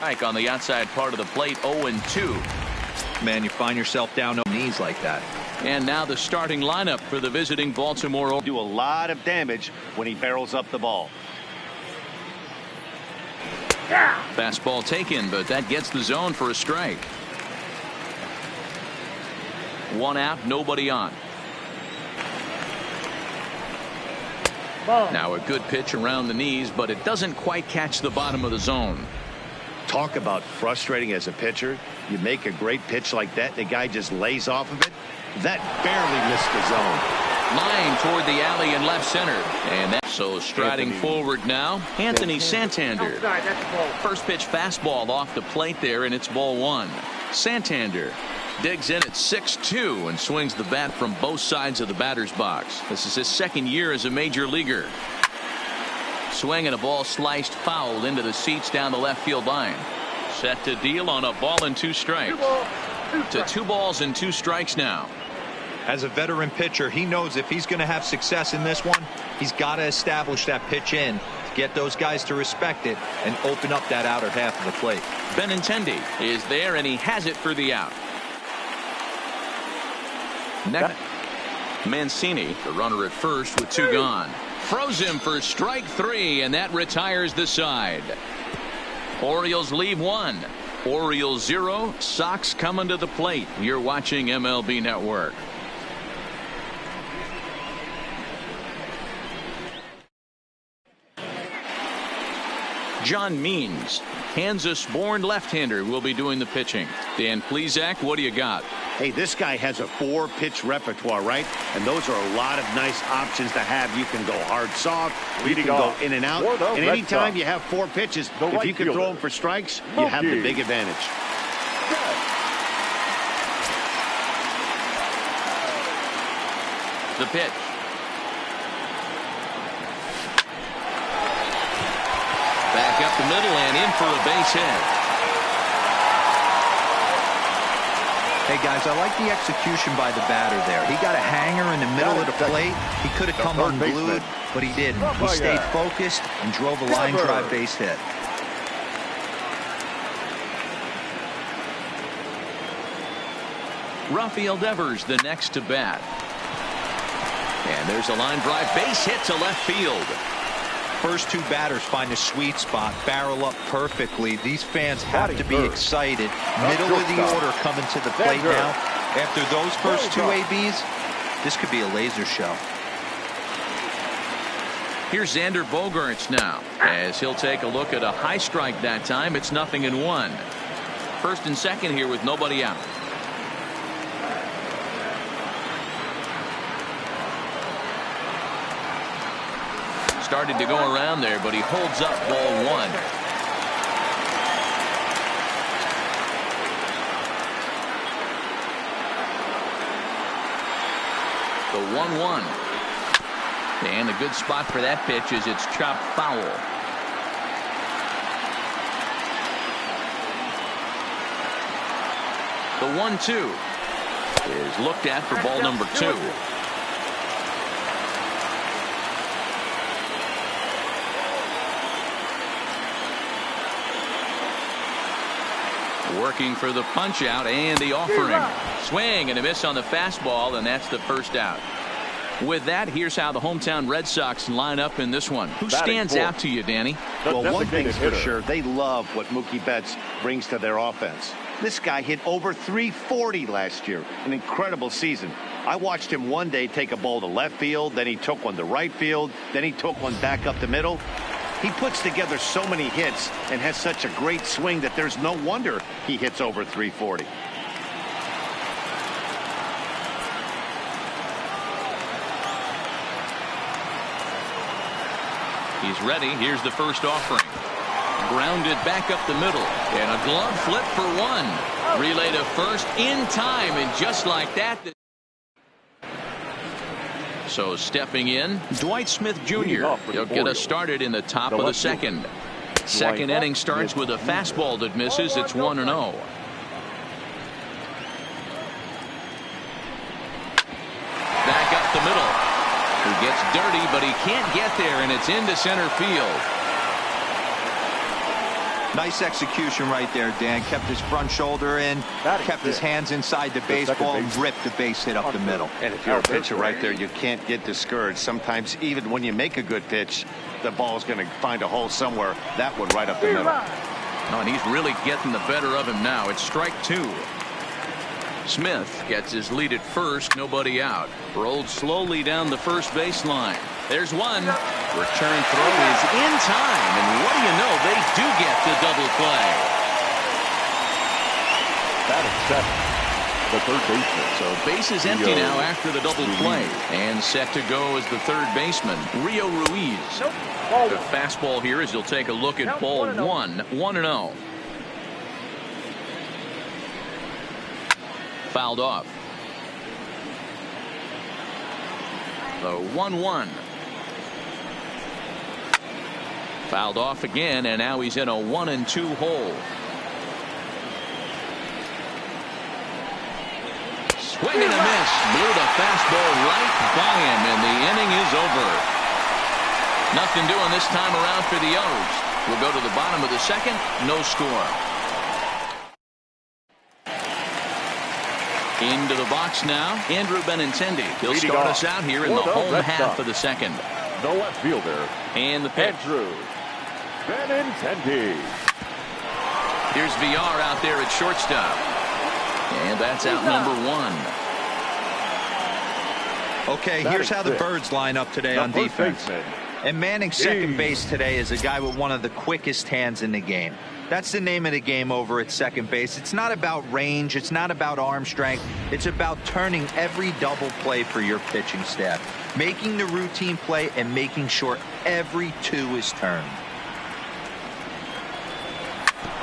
Strike on the outside part of the plate, 0-2. Man, you find yourself down on knees like that. And now the starting lineup for the visiting Baltimore. Do a lot of damage when he barrels up the ball. Fastball taken, but that gets the zone for a strike. 1 out, nobody on. Now a good pitch around the knees, but it doesn't quite catch the bottom of the zone. Talk about frustrating as a pitcher. You make a great pitch like that, the guy just lays off of it. That barely missed the zone. Line toward the alley in left center. And that's so striding forward now, Anthony Santander. First pitch fastball off the plate there, and it's ball 1. Santander digs in at 6-2 and swings the bat from both sides of the batter's box. This is his second year as a major leaguer. Swing and a ball sliced foul into the seats down the left field line. Set to deal on a ball and 2 strikes. To 2 balls and 2 strikes now. As a veteran pitcher, he knows if he's going to have success in this one, he's got to establish that pitch in to get those guys to respect it and open up that outer half of the plate. Benintendi is there, and he has it for the out. Next, Mancini, the runner at first with 2 gone. Froze him for strike 3, and that retires the side. Orioles leave 1. Orioles 0. Sox coming to the plate. You're watching MLB Network. John Means, Kansas-born left-hander, will be doing the pitching. Dan Plesac, what do you got? Hey, this guy has a 4-pitch repertoire, right? And those are a lot of nice options to have. You can go hard, soft. You can go in and out. And anytime you have 4 pitches, if you can throw them for strikes, you have the big advantage. The pitch. Back up the middle and in for a base hit. Hey guys, I like the execution by the batter there. He got a hanger in the middle of the plate. He could have come unglued, but he didn't. He stayed focused and drove a line drive base hit. Rafael Devers the next to bat. And there's a line drive base hit to left field. First 2 batters find a sweet spot, barrel up perfectly. These fans have to be excited. Middle of the order coming to the plate now. After those first 2 ABs, this could be a laser show. Here's Xander Bogaerts now, as he'll take a look at a high strike that time. It's 0-1. First and second here with nobody out. Started to go around there, but he holds up ball 1. The 1-1. And a good spot for that pitch is it's chopped foul. The 1-2 is looked at for ball number 2. Working for the punch out and the offering. Swing and a miss on the fastball, and that's the first out. With that, here's how the hometown Red Sox line up in this one. Who stands out to you, Danny? Well, one thing's for sure, they love what Mookie Betts brings to their offense. This guy hit over 340 last year, an incredible season. I watched him one day take a ball to left field, then he took one to right field, then he took one back up the middle. He puts together so many hits and has such a great swing that there's no wonder he hits over 340. He's ready. Here's the first offering. Grounded back up the middle. And a glove flip for 1. Relay to first in time. And just like that. So stepping in, Dwight Smith Jr. He'll get us started in the top of the second. Second inning starts with a fastball that misses. It's 1-0. Back up the middle. He gets dirty, but he can't get there, and it's into center field. Nice execution right there, Dan. Kept his front shoulder in, kept his hands inside the baseball, and ripped the base hit up the middle. And if you're a pitcher right there, you can't get discouraged. Sometimes even when you make a good pitch, the ball's going to find a hole somewhere. That one right up the middle. Oh, and he's really getting the better of him now. It's strike 2. Smith gets his lead at first, nobody out. Rolled slowly down the first baseline. There's one. Return throw is in time, and what do you know, they do get the double play. Batting second, the third baseman. So base is empty now after the double play, and set to go is the third baseman, Rio Ruiz. The fastball here as he'll take a look at ball 1, 1-0. Fouled off. The 1-1. Fouled off again, and now he's in a 1-2 hole. Swing and a miss. Blew the fastball right by him, and the inning is over. Nothing doing this time around for the O's. We'll go to the bottom of the second. No score. Into the box now, Andrew Benintendi. He'll start us out here in the home half of the second. The left fielder. And the pitch. Andrew Benintendi. Here's VR out there at shortstop. And that's out number 1. Okay, here's how the Birds line up today on defense. And manning second base today is a guy with one of the quickest hands in the game. That's the name of the game over at second base. It's not about range. It's not about arm strength. It's about turning every double play for your pitching staff, making the routine play and making sure every 2 is turned.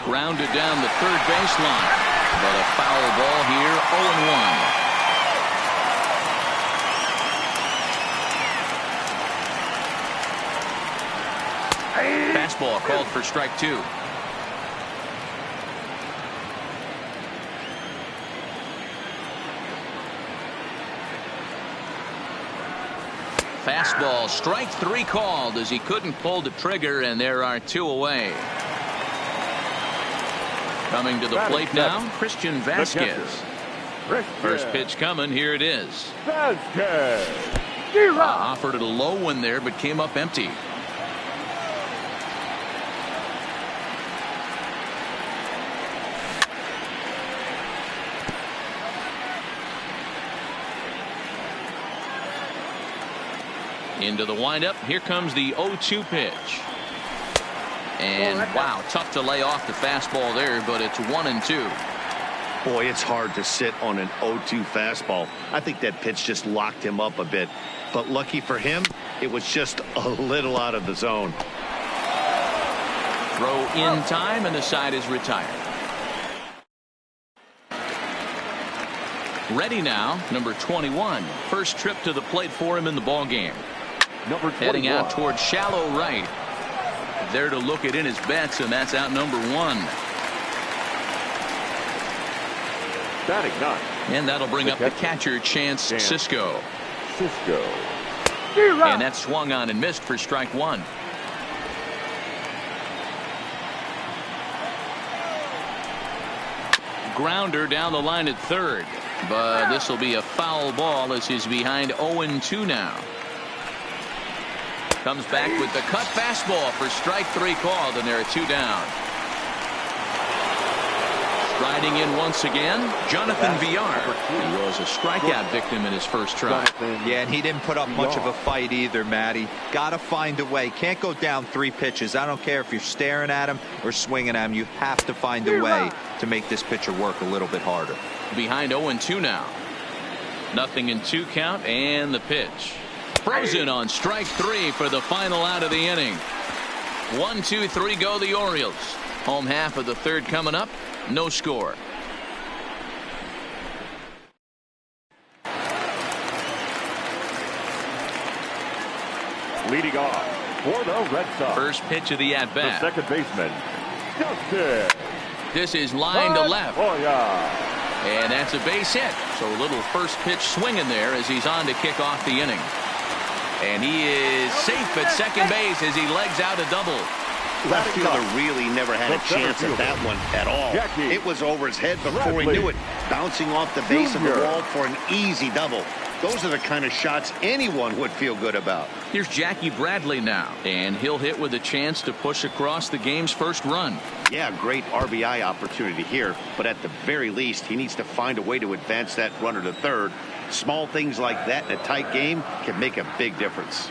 Grounded down the third baseline, but a foul ball here, 0-1. Fastball called for strike 2. Fastball, strike 3 called as he couldn't pull the trigger, and there are 2 away. Coming to the plate now, Christian Vasquez. First pitch coming, here it is. Offered it a low one there, but came up empty. Into the windup. Here comes the 0-2 pitch. And wow, tough to lay off the fastball there, but it's 1-2. Boy, it's hard to sit on an 0-2 fastball. I think that pitch just locked him up a bit. But lucky for him, it was just a little out of the zone. Throw in time, and the side is retired. Ready now, number 21. First trip to the plate for him in the ballgame. Heading out towards shallow right. There to look it in his bets, and that's out number 1. Batting 9. And that'll bring up the catcher, Chance Cisco. Cisco. And that swung on and missed for strike 1. Grounder down the line at third. But this will be a foul ball as he's behind 0-2 now. Comes back with the cut fastball for strike 3 called, and there are 2 down. Striding in once again, Jonathan Villar. He was a strikeout victim in his first try. Yeah, and he didn't put up much of a fight either, Matty. Got to find a way. Can't go down 3 pitches. I don't care if you're staring at him or swinging at him. You have to find a way to make this pitcher work a little bit harder. Behind 0-2 now. Nothing in 2 count, and the pitch. Frozen on strike 3 for the final out of the inning. 1, 2, 3 go the Orioles. Home half of the third coming up. No score. Leading off for the Red Sox. First pitch of the at-bat. The second baseman, Justin. This is line to left. Oh, yeah. And that's a base hit. So a little first pitch swinging there as he's on to kick off the inning. And he is safe at second base as he legs out a double. Left fielder really never had a chance at that one at all. It was over his head before he knew it, bouncing off the base of the wall for an easy double. Those are the kind of shots anyone would feel good about. Here's Jackie Bradley now, and he'll hit with a chance to push across the game's first run. Yeah, great RBI opportunity here, but at the very least, he needs to find a way to advance that runner to third. Small things like that in a tight game can make a big difference.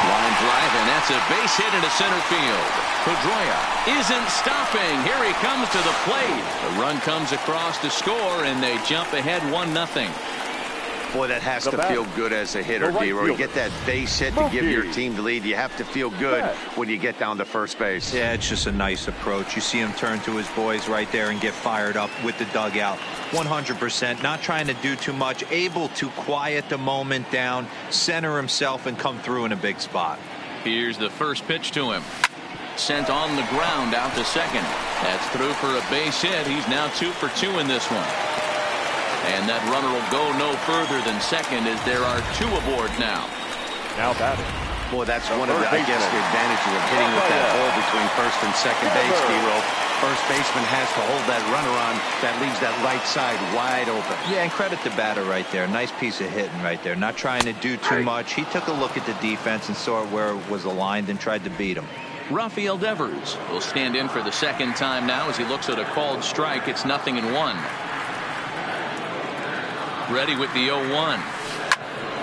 Line drive, and that's a base hit into center field. Pedroia isn't stopping. Here he comes to the plate. The run comes across to score, and they jump ahead 1-0. Boy, that has to feel good as a hitter, D-Roy. You get that base hit to give your team the lead. You have to feel good when you get down to first base. Yeah, it's just a nice approach. You see him turn to his boys right there and get fired up with the dugout. 100%, not trying to do too much, able to quiet the moment down, center himself, and come through in a big spot. Here's the first pitch to him. Sent on the ground out to second. That's through for a base hit. He's now 2 for 2 in this one. And that runner will go no further than second as there are 2 aboard now. Now batting. Boy, that's one of the, I guess, the advantages of hitting with that hole between first and second base, D-Roy. First baseman has to hold that runner on. That leaves that right side wide open. Yeah, and credit the batter right there. Nice piece of hitting right there. Not trying to do too much. He took a look at the defense and saw where it was aligned and tried to beat him. Rafael Devers will stand in for the second time now as he looks at a called strike. It's 0-1. Ready with the 0-1.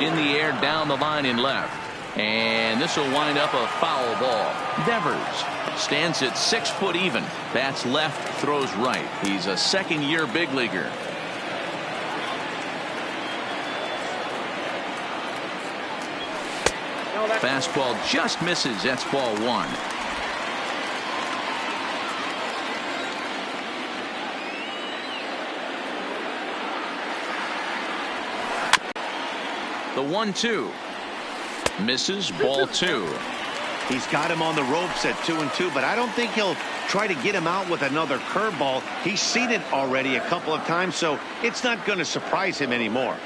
In the air down the line in left. And this will wind up a foul ball. Devers stands at 6 foot even. Bats left, throws right. He's a second-year big leaguer. Fastball just misses. That's ball 1. The 1-2 misses, ball 2. He's got him on the ropes at 2-2, but I don't think he'll try to get him out with another curveball. He's seen it already a couple of times, so it's not going to surprise him anymore.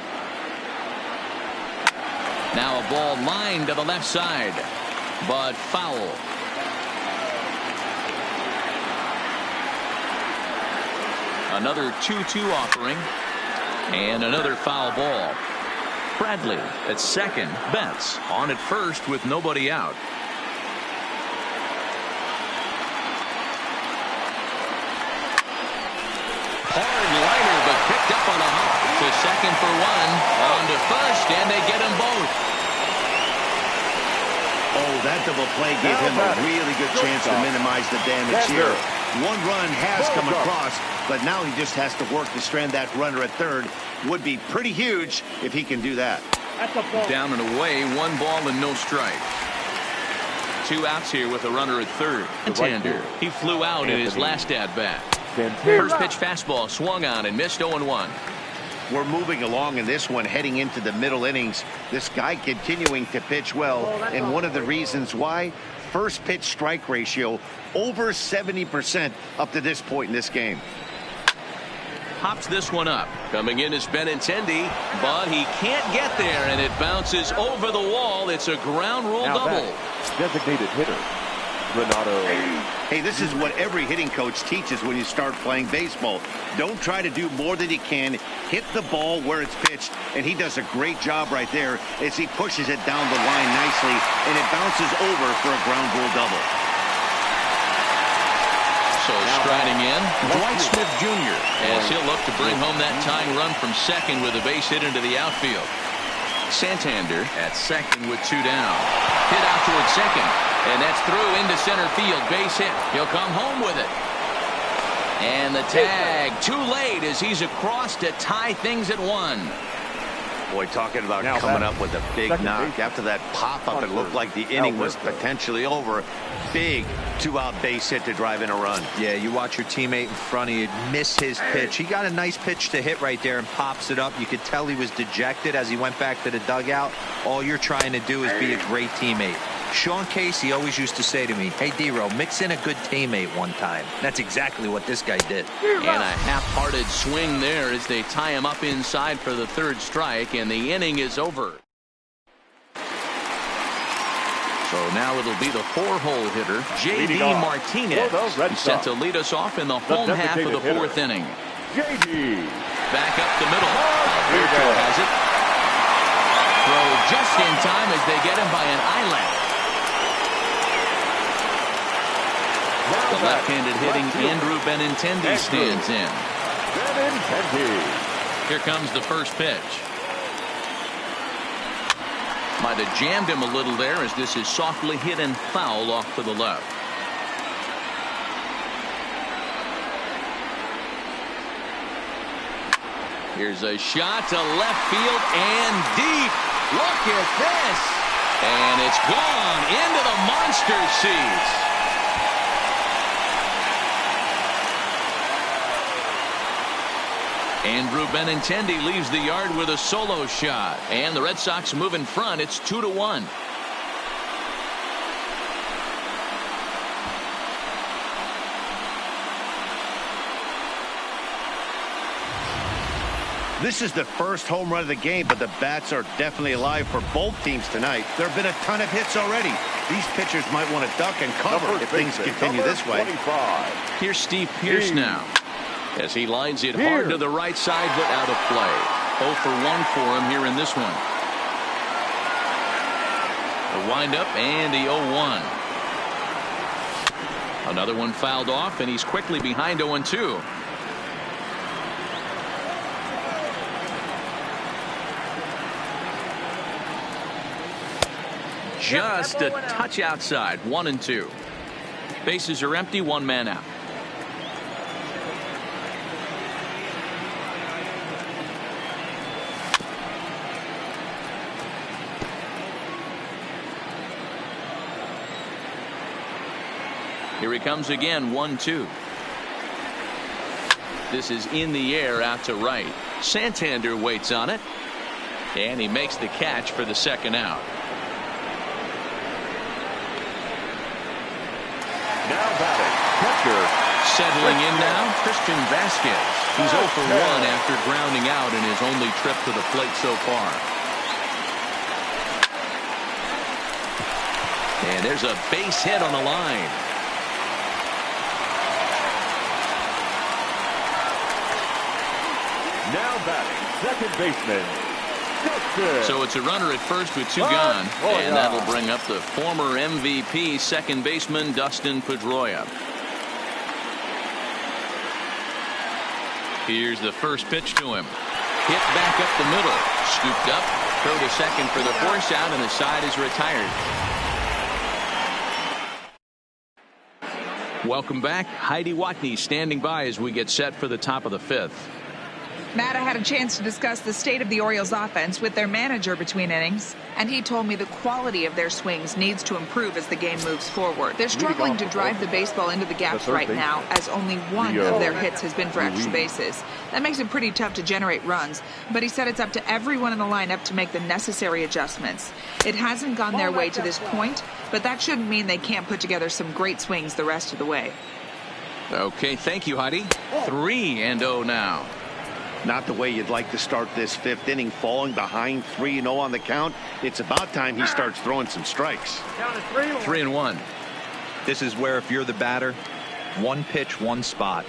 Now a ball lined to the left side, but foul. Another 2-2 offering, and another foul ball. Bradley at second. Betts on at first with nobody out. Hard liner, but picked up on a hop. To second for 1. On to first, and they get them both. Oh, that double play gave him a really good chance to minimize the damage here. 1 run has come across, but now he just has to work to strand that runner at third. Would be pretty huge if he can do that. Down and away, 1 ball and no strike. 2 outs here with a runner at third. Santander, he flew out in his last at bat. First pitch fastball swung on and missed. 0-1. We're moving along in this one, heading into the middle innings. This guy continuing to pitch well, and one of the reasons why, first pitch strike ratio over 70% up to this point in this game. Pops this one up. Coming in is Benintendi, but he can't get there, and it bounces over the wall. It's a ground rule double. Designated hitter, Renato. Hey, this is what every hitting coach teaches when you start playing baseball. Don't try to do more than you can. Hit the ball where it's pitched, and he does a great job right there as he pushes it down the line nicely, and it bounces over for a ground rule double. So striding in, Dwight Smith Jr. as he'll look to bring home that tying run from second with a base hit into the outfield. Santander at second with 2 down. Hit out towards second, and that's through into center field. Base hit. He'll come home with it. And the tag too late as he's across to tie things at 1. Boy, talking about coming up with a big knock. After that pop-up, it looked like the inning was potentially over. Big 2-out base hit to drive in a run. Yeah, you watch your teammate in front of you miss his pitch. He got a nice pitch to hit right there and pops it up. You could tell he was dejected as he went back to the dugout. All you're trying to do is be a great teammate. Sean Casey always used to say to me, hey, D-Row, mix in a good teammate one time. That's exactly what this guy did. And a half-hearted swing there as they tie him up inside for the 3rd strike, and the inning is over. So now it'll be the 4-hole hitter, J.D. Martinez. He's set to lead us off in the home half of the 4th inning. J.D. Back up the middle. Alberto has it. Throw just in time as they get him by an eyelash. The left-handed hitting Andrew Benintendi stands in. Here comes the first pitch. Might have jammed him a little there as this is softly hit and foul off to the left. Here's a shot to left field and deep. Look at this. And it's gone into the monster seats. Andrew Benintendi leaves the yard with a solo shot. And the Red Sox move in front. It's 2-1. This is the first home run of the game, but the bats are definitely alive for both teams tonight. There have been a ton of hits already. These pitchers might want to duck and cover if things continue this way. 25. Here's Steve Pearce now, as he lines it hard to the right side, but out of play. 0 for 1 for him here in this one. The windup and the 0-1. Another one fouled off, and he's quickly behind 0-2. Just a touch outside. 1-2. Bases are empty. 1 man out. Here he comes again. 1-2. This is in the air out to right. Santander waits on it, and he makes the catch for the second out. Now batting, catcher. Settling in now, Christian Vasquez. He's 0 for 1 after grounding out in his only trip to the plate so far. And there's a base hit on the line. Now batting, second baseman. So it's a runner at first with 2 gone, and that'll bring up the former MVP second baseman Dustin Pedroia. Here's the first pitch to him. Hit back up the middle. Scooped up. Throw to second for the force out, and the side is retired. Welcome back. Heidi Watney standing by as we get set for the top of the 5th. Matt, I had a chance to discuss the state of the Orioles offense with their manager between innings, and he told me the quality of their swings needs to improve as the game moves forward. They're struggling to drive the baseball into the gaps right now, as only one of their hits has been for extra bases. That makes it pretty tough to generate runs, but he said it's up to everyone in the lineup to make the necessary adjustments. It hasn't gone their way to this point, but that shouldn't mean they can't put together some great swings the rest of the way. Okay, thank you, Heidi. 3-0 now. Not the way you'd like to start this 5th inning, falling behind 3-0 on the count. It's about time he starts throwing some strikes. 3-1. This is where if you're the batter, 1 pitch, 1 spot,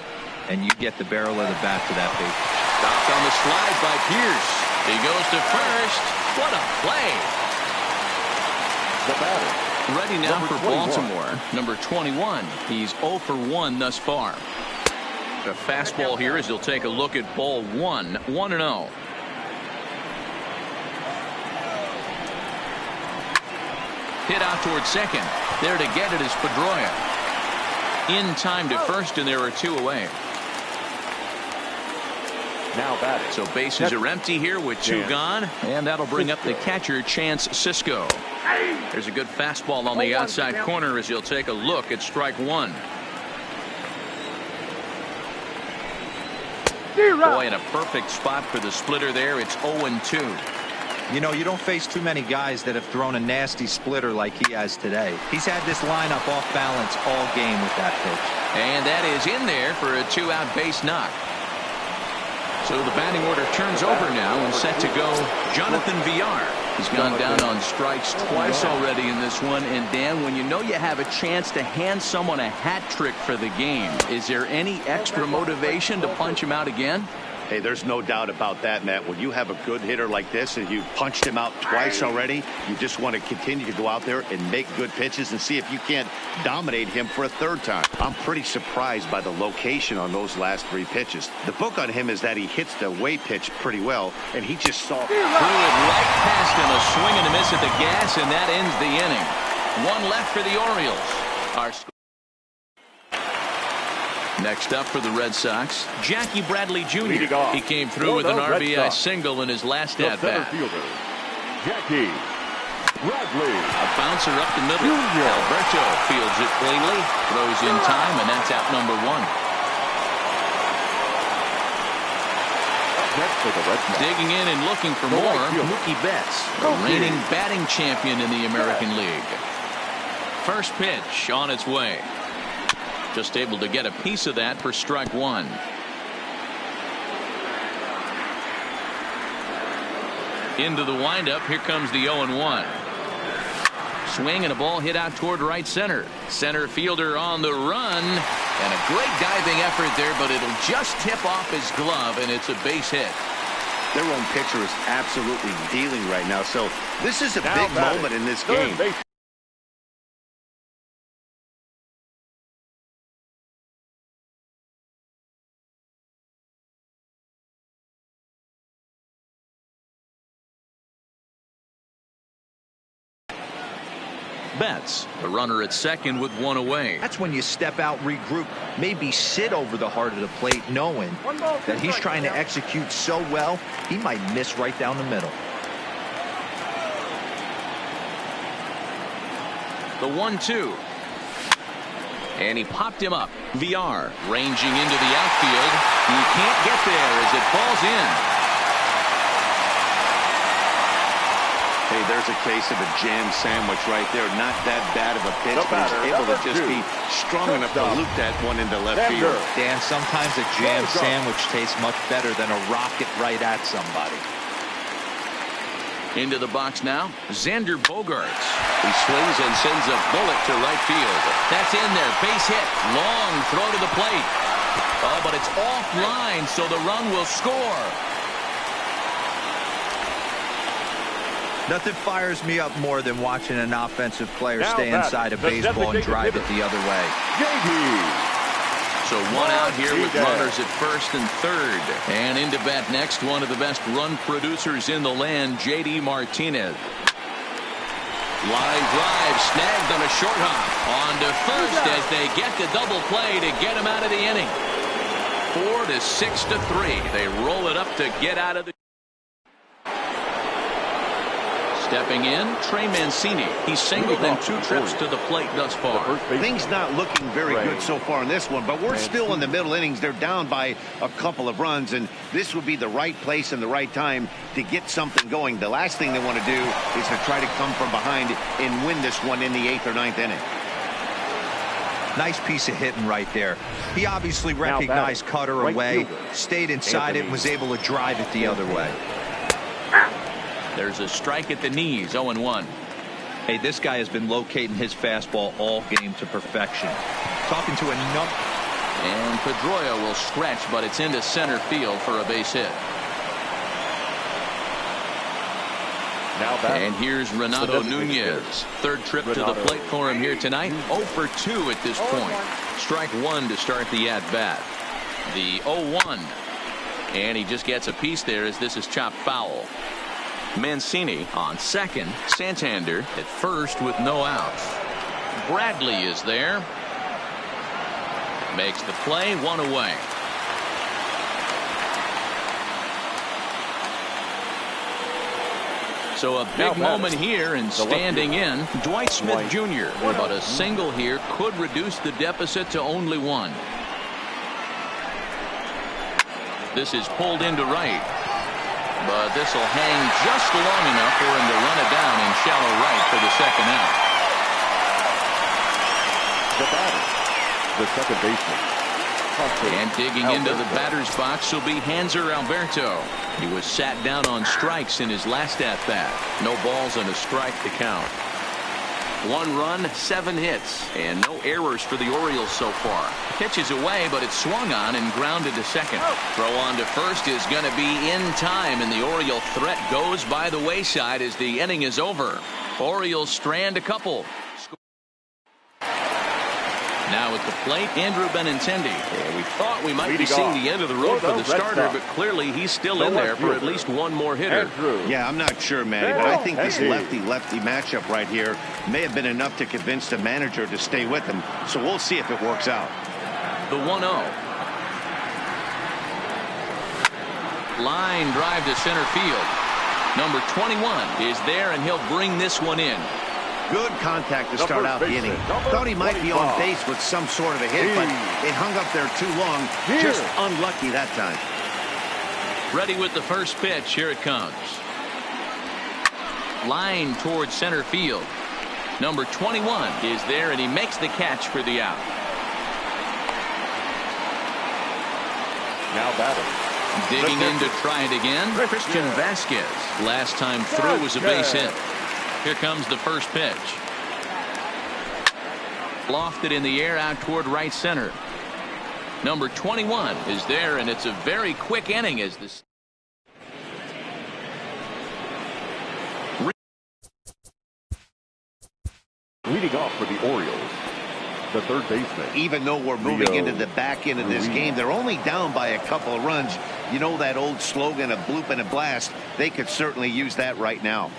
and you get the barrel of the bat to that base. Stopped on the slide by Pearce. He goes to first. What a play. The batter. Ready now Number for 21. Baltimore. Number 21. He's 0 for 1 thus far. A fastball here as he'll take a look at ball 1. 1-0. Hit out towards second. There to get it is Pedroia. In time to first, and there are 2 away. Now batting. So bases are empty here with 2 gone, and that'll bring up the catcher, Chance Cisco. There's a good fastball on the outside corner as he'll take a look at strike 1. Boy, in a perfect spot for the splitter there. It's 0-2. You know, you don't face too many guys that have thrown a nasty splitter like he has today. He's had this lineup off balance all game with that pitch. And that is in there for a 2-out base knock. So the batting order turns over now and set to go Jonathan Villar. He's gone down on strikes twice already in this one. And Dan, when you know you have a chance to hand someone a hat trick for the game, is there any extra motivation to punch him out again? Hey, there's no doubt about that, Matt. When you have a good hitter like this and you punched him out twice already, you just want to continue to go out there and make good pitches and see if you can't dominate him for a third time. I'm pretty surprised by the location on those last 3 pitches. The book on him is that he hits the away pitch pretty well, and he just saw threw it right past him, a swing and a miss at the gas, and that ends the inning. 1 left for the Orioles. Next up for the Red Sox, Jackie Bradley Jr. He came through with an RBI single in his last at-bat. Jackie Bradley. A bouncer up the middle. Alberto fields it cleanly, throws in time, and that's out number 1. Digging in and looking for more, Mookie Betts, the reigning batting champion in the American League. First pitch on its way. Just able to get a piece of that for strike 1. Into the windup. Here comes the 0-1. Swing and a ball hit out toward right center. Center fielder on the run. And a great diving effort there, but it'll just tip off his glove, and it's a base hit. Their own pitcher is absolutely dealing right now. So this is a big moment in this game. Betts, the runner at second with 1 away. That's when you step out, regroup, maybe sit over the heart of the plate, knowing that he's trying to execute so well, he might miss right down the middle. The 1-2. And he popped him up. VR ranging into the outfield. He can't get there as it falls in. Hey, there's a case of a jam sandwich right there. Not that bad of a pitch, but he's able to just be strong enough to loop that one into left field. Dan, sometimes a jam sandwich tastes much better than a rocket right at somebody. Into the box now, Xander Bogaerts. He swings and sends a bullet to right field. That's in there, base hit. Long throw to the plate. Oh, but it's offline, so the run will score. Nothing fires me up more than watching an offensive player stay inside a baseball and drive it the other way. So 1 out here with runners at first and third. And into bat next, one of the best run producers in the land, J.D. Martinez. Line drive snagged on a short hop. On to first as they get the double play to get him out of the inning. 4-6-3. They roll it up to get out of the. Stepping in, Trey Mancini. He's singled in 2 trips to the plate thus far. Things not looking very good so far in this one, but we're still in the middle innings. They're down by a couple of runs, and this would be the right place and the right time to get something going. The last thing they want to do is to try to come from behind and win this one in the 8th or 9th inning. Nice piece of hitting right there. He obviously recognized Cutter away, stayed inside it, and was able to drive it the other way. There's a strike at the knees, 0-1. Hey, this guy has been locating his fastball all game to perfection. Talking to a number. And Pedroia will stretch, but it's into center field for a base hit. And here's Renato Nunez. Third trip to the plate for him here tonight. 0 for 2 at this point. Strike 1 to start the at-bat. The 0-1. And he just gets a piece there as this is chopped foul. Mancini on second. Santander at first with no outs. Bradley is there. Makes the play, 1 away. So a big moment here, and standing in, Dwight Smith Jr. But a single here could reduce the deficit to only 1. This is pulled into right. But this will hang just long enough for him to run it down in shallow right for the second out. The batter, the second baseman, And digging into the batter's box will be Hanser Alberto. He was sat down on strikes in his last at-bat. No balls and a strike to count. 1 run, 7 hits, and no errors for the Orioles so far. Pitch is away, but it's swung on and grounded to second. Throw on to first is going to be in time, and the Oriole threat goes by the wayside as the inning is over. Orioles strand a couple. Now at the plate, Andrew Benintendi. And we thought we might be seeing the end of the road for the starter, but clearly he's still in there for at least one more hitter. Yeah, I'm not sure, Manny, but I think this lefty-lefty matchup right here may have been enough to convince the manager to stay with him. So we'll see if it works out. The 1-0. Line drive to center field. Number 21 is there, and he'll bring this one in. Good contact to start out the inning. Thought he might be on base with some sort of a hit, but it hung up there too long. Just unlucky that time. Ready with the first pitch. Here it comes. Line towards center field. Number 21 is there, and he makes the catch for the out. Now batting. Digging in to try it again. Christian Vasquez. Last time through was a base hit. Here comes the first pitch. Lofted in the air out toward right center. Number 21 is there, and it's a very quick inning as this. Leading off for the Orioles, the third baseman. Even though we're moving into the back end of this game, they're only down by a couple of runs. You know that old slogan of bloop and a blast. They could certainly use that right now.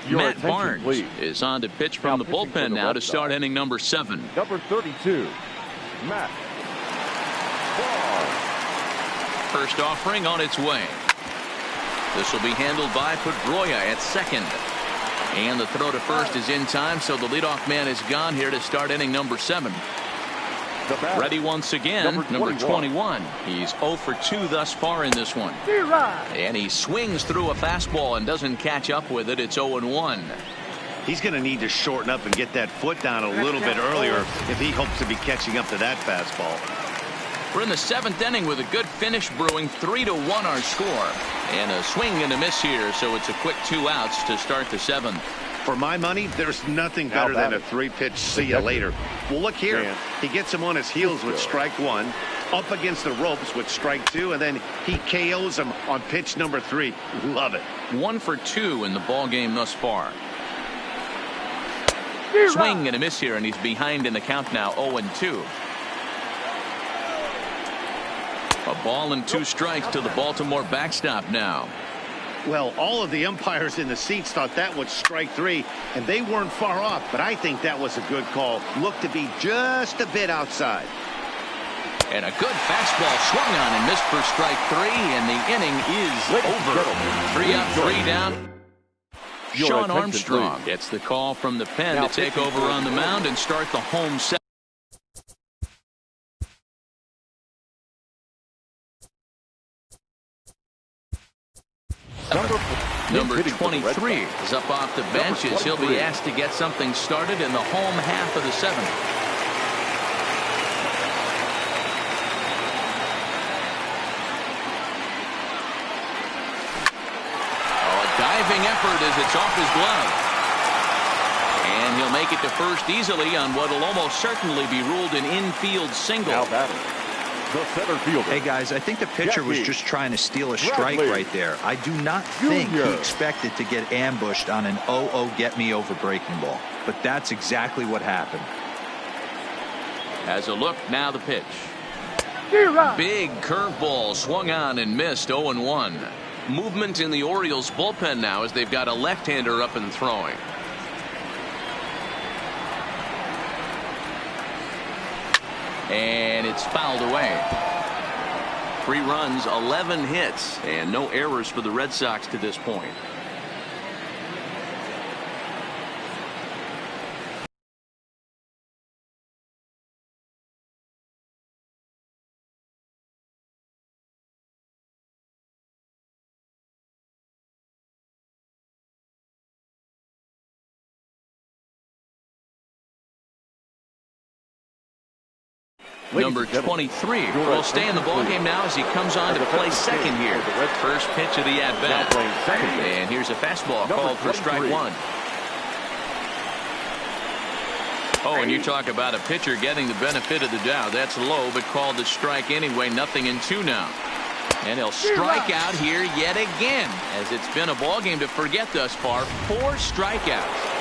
Matt Barnes is on to pitch from the bullpen now to start inning number 7. Number 32, Matt Barnes. First offering on its way. This will be handled by Pedroia at second. And the throw to first is in time, so the leadoff man is gone here to start inning number 7. Ready once again, number 21. He's 0 for 2 thus far in this one. And he swings through a fastball and doesn't catch up with it. It's 0-1. He's going to need to shorten up and get that foot down a little bit earlier if he hopes to be catching up to that fastball. We're in the 7th inning with a good finish brewing. 3-1 our score. And a swing and a miss here, so it's a quick 2 outs to start the 7th. For my money, there's nothing better than a 3-pitch see you later. Well, look here. He gets him on his heels with strike 1, up against the ropes with strike 2, and then he KOs him on pitch number 3. Love it. 1 for 2 in the ball game thus far. Swing and a miss here, and he's behind in the count now, 0-2. A ball and 2 strikes to the Baltimore backstop now. Well, all of the umpires in the seats thought that was strike 3, and they weren't far off, but I think that was a good call. Looked to be just a bit outside. And a good fastball swung on and missed for strike 3, and the inning is over. 3 up, 3 down. Sean Armstrong gets the call from the pen to take over on the mound and start the home set. Number 23 is up off the bench as he'll be asked to get something started in the home half of the 7th. Oh, a diving effort as it's off his glove. And he'll make it to first easily on what will almost certainly be ruled an infield single. Now batting, the center fielder. Hey guys, I think the pitcher was just trying to steal a strike right there. I do not think he expected to get ambushed on an 0-0 get me over breaking ball, but that's exactly what happened. As a look, now the pitch. Big curveball swung on and missed. 0-1. Movement in the Orioles bullpen now as they've got a left-hander up and throwing. And it's fouled away. 3 runs, 11 hits, and no errors for the Red Sox to this point. Number 23 will stay in the ballgame now as he comes on to play second here. First pitch of the at-bat. And here's a fastball called for strike one. Oh, and you talk about a pitcher getting the benefit of the doubt. That's low, but called a strike anyway. 0-2 now. And he'll strike out here yet again, as it's been a ballgame to forget thus far. 4 strikeouts.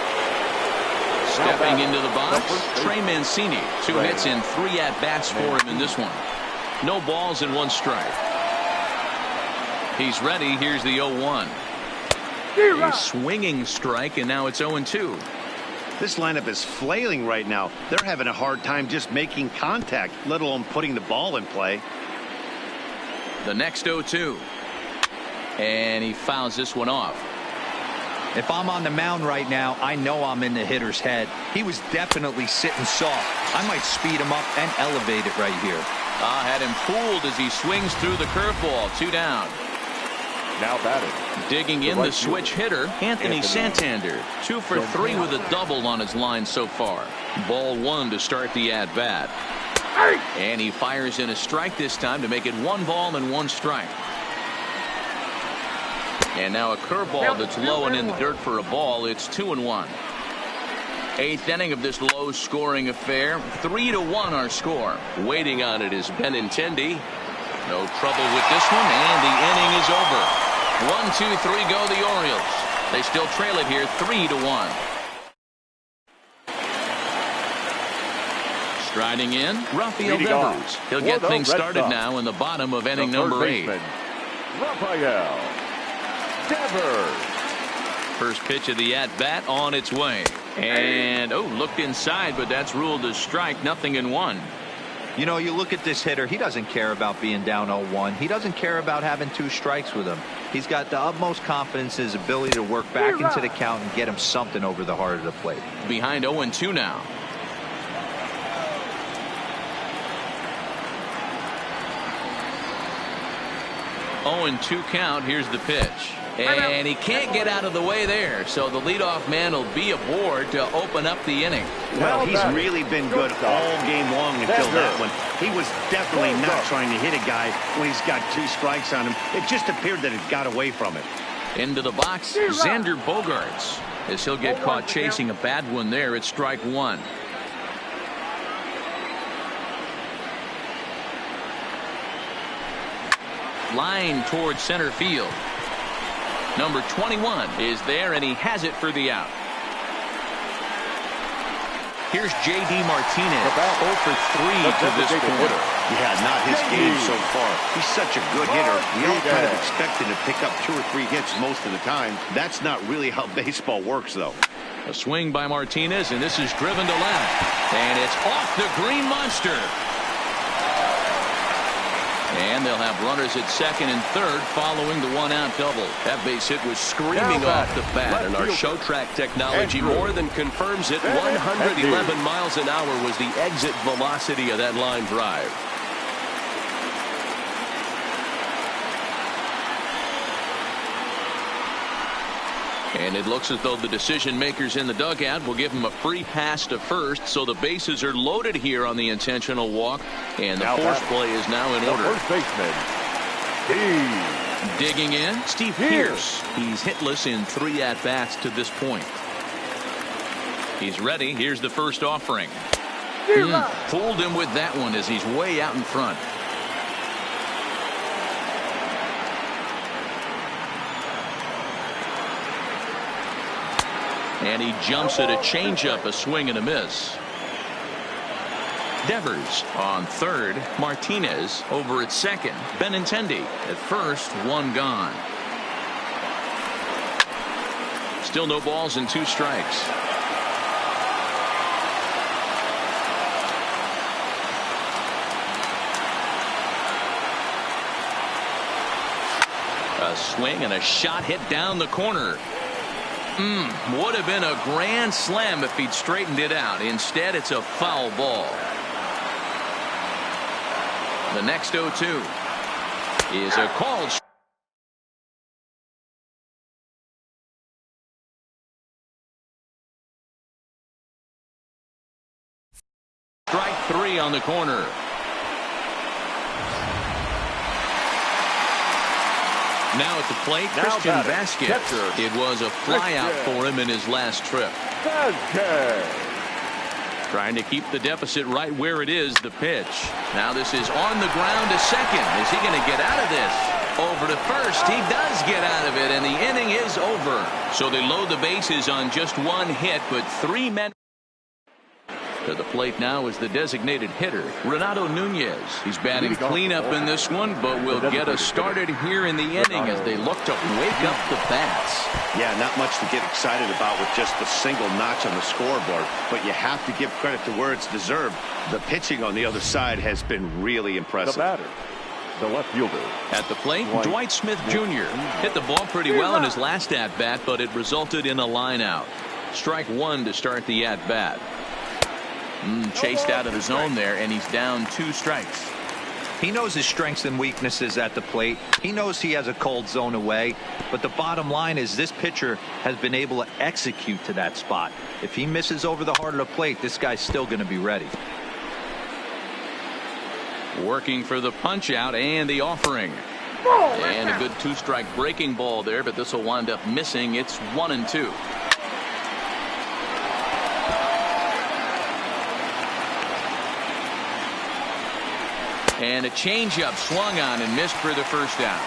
Stepping into the box, Trey Mancini. 2 hits and 3 at-bats for him in this one. No balls and 1 strike. He's ready. Here's the 0-1. A swinging strike, and now it's 0-2. This lineup is flailing right now. They're having a hard time just making contact, let alone putting the ball in play. The next 0-2. And he fouls this one off. If I'm on the mound right now, I know I'm in the hitter's head. He was definitely sitting soft. I might speed him up and elevate it right here. Had him fooled as he swings through the curveball. 2 down. Now batting. Digging in the switch hitter, Anthony Santander. 2 for 3 with a double on his line so far. Ball 1 to start the at-bat. And he fires in a strike this time to make it 1 ball and 1 strike. And now a curveball that's low and in the dirt for a ball. It's 2-1. 8th inning of this low-scoring affair. 3-1 our score. Waiting on it is Benintendi. No trouble with this one, and the inning is over. 1-2-3 go the Orioles. They still trail it here 3-1. Striding in, Rafael Devers. He'll get things started now in the bottom of inning number 8. Rafael Devers. First pitch of the at-bat on its way. And, looked inside, but that's ruled a strike. 0-1. You know, you look at this hitter, he doesn't care about being down 0-1. He doesn't care about having 2 strikes with him. He's got the utmost confidence in his ability to work back into the count and get him something over the heart of the plate. Behind 0-2 now. Oh, 2 count. Here's the pitch. And he can't get out of the way there. So the leadoff man will be aboard to open up the inning. Well, he's really been good all game long until that one. He was definitely not trying to hit a guy when he's got 2 strikes on him. It just appeared that it got away from him. Into the box, Xander Bogaerts. As he'll get caught chasing a bad one there at strike 1. Line towards center field. Number 21 is there, and he has it for the out. Here's J.D. Martinez. 0 for 3 to this point. Yeah, not his game so far. He's such a good hitter. We all kind of expect him to pick up 2 or 3 hits most of the time. That's not really how baseball works, though. A swing by Martinez, and this is driven to left. And it's off the green monster. And they'll have runners at second and third following the 1-out double. That base hit was screaming off the bat, and our show track technology more than confirms it. 111 miles an hour was the exit velocity of that line drive. And it looks as though the decision makers in the dugout will give him a free pass to first, so the bases are loaded here on the intentional walk, and the force play is now in order. First baseman, digging in, Steve Pearce. He's hitless in 3 at-bats to this point. He's ready. Here's the first offering. Fooled him with that one as he's way out in front. And he jumps at a changeup, a swing and a miss. Devers on third. Martinez over at second. Benintendi at first. 1 gone. Still no balls and 2 strikes. A swing and a shot hit down the corner. Would have been a grand slam if he'd straightened it out. Instead, it's a foul ball. The next 0-2 is a called strike 3 on the corner. Now at the plate, Christian Vasquez. It was a flyout for him in his last trip. Trying to keep the deficit right where it is, the pitch. Now this is on the ground to second. Is he going to get out of this? Over to first. He does get out of it, and the inning is over. So they load the bases on just one hit, but 3 men. To the plate now is the designated hitter, Renato Nunez. He's batting cleanup in this one, but will get us started here in the inning as they look to wake up the bats. Yeah, not much to get excited about with just the single notch on the scoreboard, but you have to give credit to where it's deserved. The pitching on the other side has been really impressive. The batter, the left fielder. At the plate, Dwight Smith Jr. hit the ball pretty well in his last at-bat, but it resulted in a line out. Strike 1 to start the at-bat. Chased out of the zone there, and he's down 2 strikes. He knows his strengths and weaknesses at the plate. He knows he has a cold zone away, but the bottom line is this pitcher has been able to execute to that spot. If he misses over the heart of the plate, this guy's still going to be ready. Working for the punch out and the offering. And a good 2-strike breaking ball there, but this will wind up missing. It's 1-2. And a changeup swung on and missed for the first out.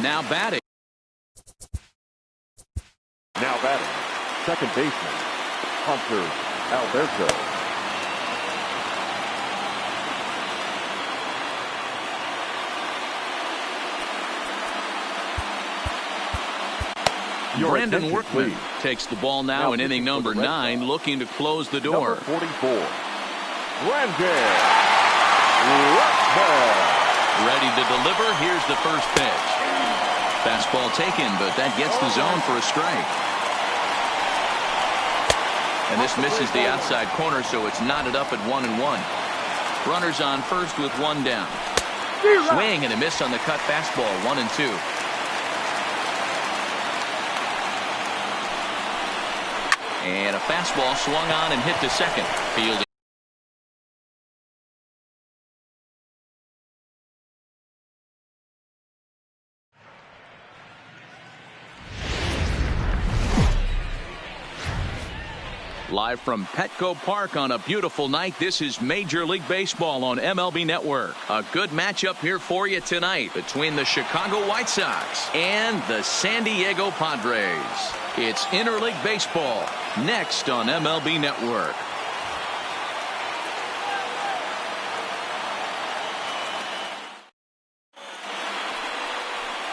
Now batting. Second baseman, Hunter Alberto. Brandon Workman takes the ball now in inning number 9, looking to close the door. Number 44. Brandon Workman. Ready to deliver. Here's the first pitch. Fastball taken, but that gets the zone for a strike. And this misses the outside corner, so it's knotted up at 1-1. Runners on first with 1 down. Swing and a miss on the cut fastball. 1-2. And a fastball swung on and hit to second. Fielding. Live from Petco Park on a beautiful night, this is Major League Baseball on MLB Network. A good matchup here for you tonight between the Chicago White Sox and the San Diego Padres. It's Interleague Baseball next on MLB Network.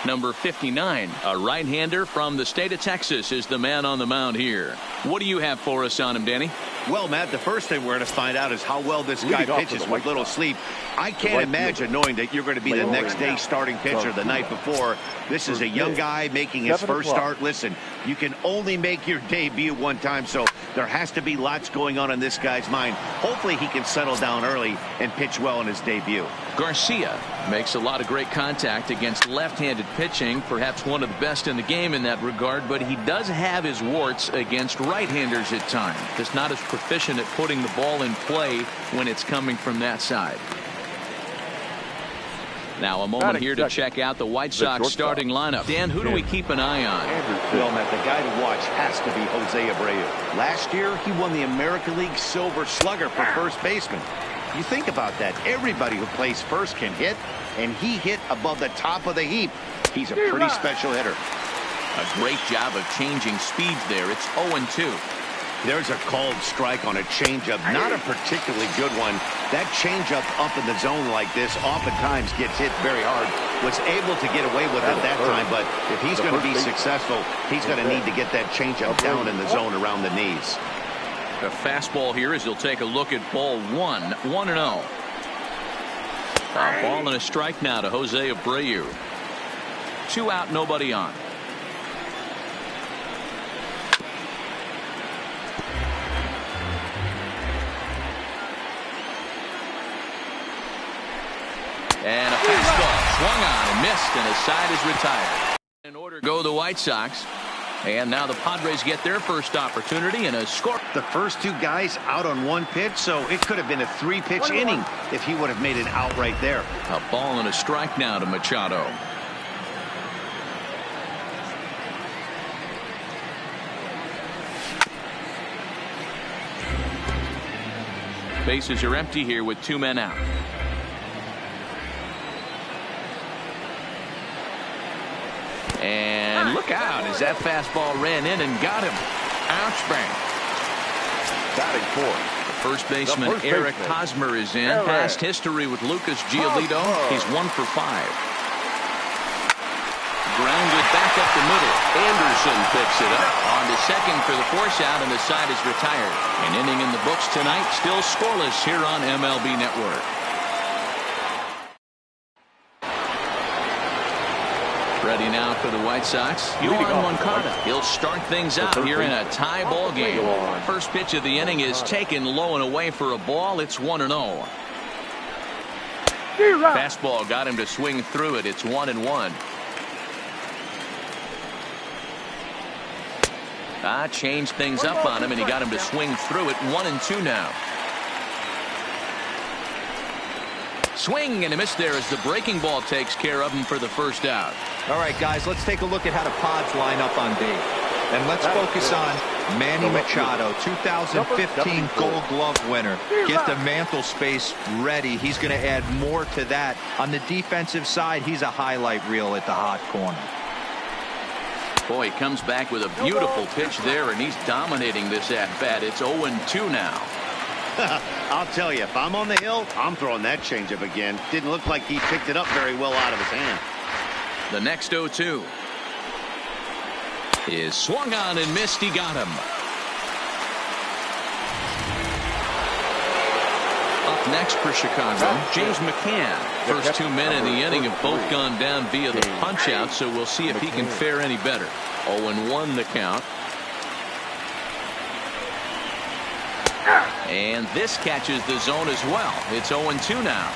Number 59, a right-hander from the state of Texas, is the man on the mound here. What do you have for us on him, Danny? Well, Matt, the first thing we're going to find out is how well this guy pitches with little sleep. I can't imagine knowing that you're going to be the next day starting pitcher the night before. This is a young guy making his first start. Listen, you can only make your debut one time, so there has to be lots going on in this guy's mind. Hopefully he can settle down early and pitch well in his debut. Garcia makes a lot of great contact against left-handed pitching, perhaps one of the best in the game in that regard, but he does have his warts against right-handers at times. Just not as proficient at putting the ball in play when it's coming from that side. Now a moment here to check out the White Sox starting lineup. Dan, who do we keep an eye on? Well, Matt, the guy to watch has to be Jose Abreu. Last year, he won the American League Silver Slugger for first baseman. You think about that. Everybody who plays first can hit, and he hit above the top of the heap. He's a pretty special hitter. A great job of changing speeds there. It's 0-2. There's a called strike on a changeup, not a particularly good one. That changeup up in the zone like this oftentimes gets hit very hard. Was able to get away with it that time, but if he's going to be successful, he's going to need to get that changeup down in the zone around the knees. The fastball here as he'll take a look at ball 1, 1-0. A ball and a strike now to Jose Abreu. 2 out, nobody on. And a fastball swung on and missed, and his side is retired. In order to go the White Sox. And now the Padres get their first opportunity and a score. The first two guys out on one pitch, so it could have been a three-pitch inning if he would have made it out right there. A ball and a strike now to Machado. Bases are empty here with 2 men out. And look out as that fastball ran in and got him. Ouch, bang. Batting fourth. First baseman Eric Hosmer is in. Past history with Lucas Giolito. He's 1 for 5. Grounded back up the middle. Anderson picks it up. On to second for the force out, and the side is retired. An inning in the books tonight, still scoreless here on MLB Network. Ready now for the White Sox. Yohan Moncada. He'll start things out here in a tie ball game. First pitch of the inning is taken low and away for a ball. It's 1-0. Fastball got him to swing through it. It's 1-1. Changed things up on him, and he got him to swing through it. 1-2 now. Swing and a miss there as the breaking ball takes care of him for the first out. All right, guys, let's take a look at how the Pods line up on day. And let's focus on Manny Machado, 2015 Gold Glove winner. Get the mantle space ready. He's going to add more to that. On the defensive side, he's a highlight reel at the hot corner. Boy, he comes back with a beautiful pitch there, and he's dominating this at-bat. It's 0-2 now. I'll tell you, if I'm on the hill, I'm throwing that changeup again. Didn't look like he picked it up very well out of his hand. The next 0-2 is swung on and missed. He got him. Up next for Chicago, James McCann. First 2 men in the inning have both gone down via the punch-out, so we'll see if he can fare any better. 0-1 the count. And this catches the zone as well. It's 0-2 now.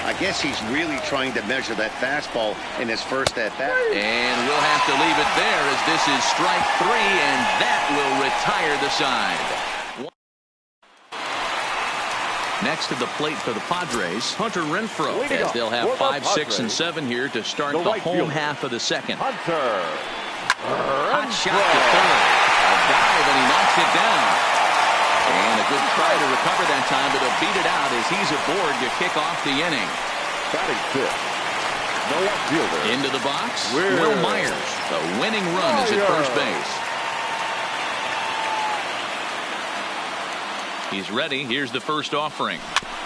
I guess he's really trying to measure that fastball in his first at-bat. And we'll have to leave it there as this is strike 3, and that will retire the side. Next to the plate for the Padres, Hunter Renfroe, as they'll have 5, 6, and 7 here to start the home half of the second. Hot shot to third. A dive, and he knocks it down. And a good try to recover that time, but he'll beat it out as he's aboard to kick off the inning. Batting fifth. No outfielder. Into the box, Will Myers. The winning run is at first base. He's ready. Here's the first offering.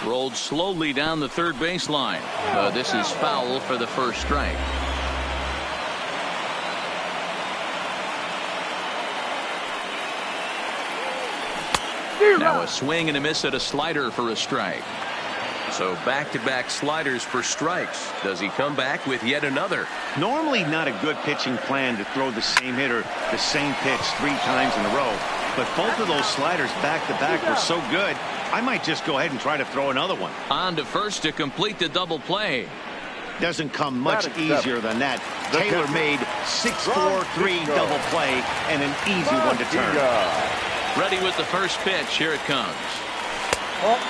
Rolled slowly down the third baseline. This is foul for the first strike. Now a swing and a miss at a slider for a strike. So back-to-back sliders for strikes. Does he come back with yet another? Normally not a good pitching plan to throw the same hitter the same pitch 3 times in a row. But both of those sliders back-to-back were so good, I might just go ahead and try to throw another one. On to first to complete the double play. Doesn't come much easier than that. Tailor-made 6-4-3 double play and an easy one to turn. Ready with the first pitch. Here it comes.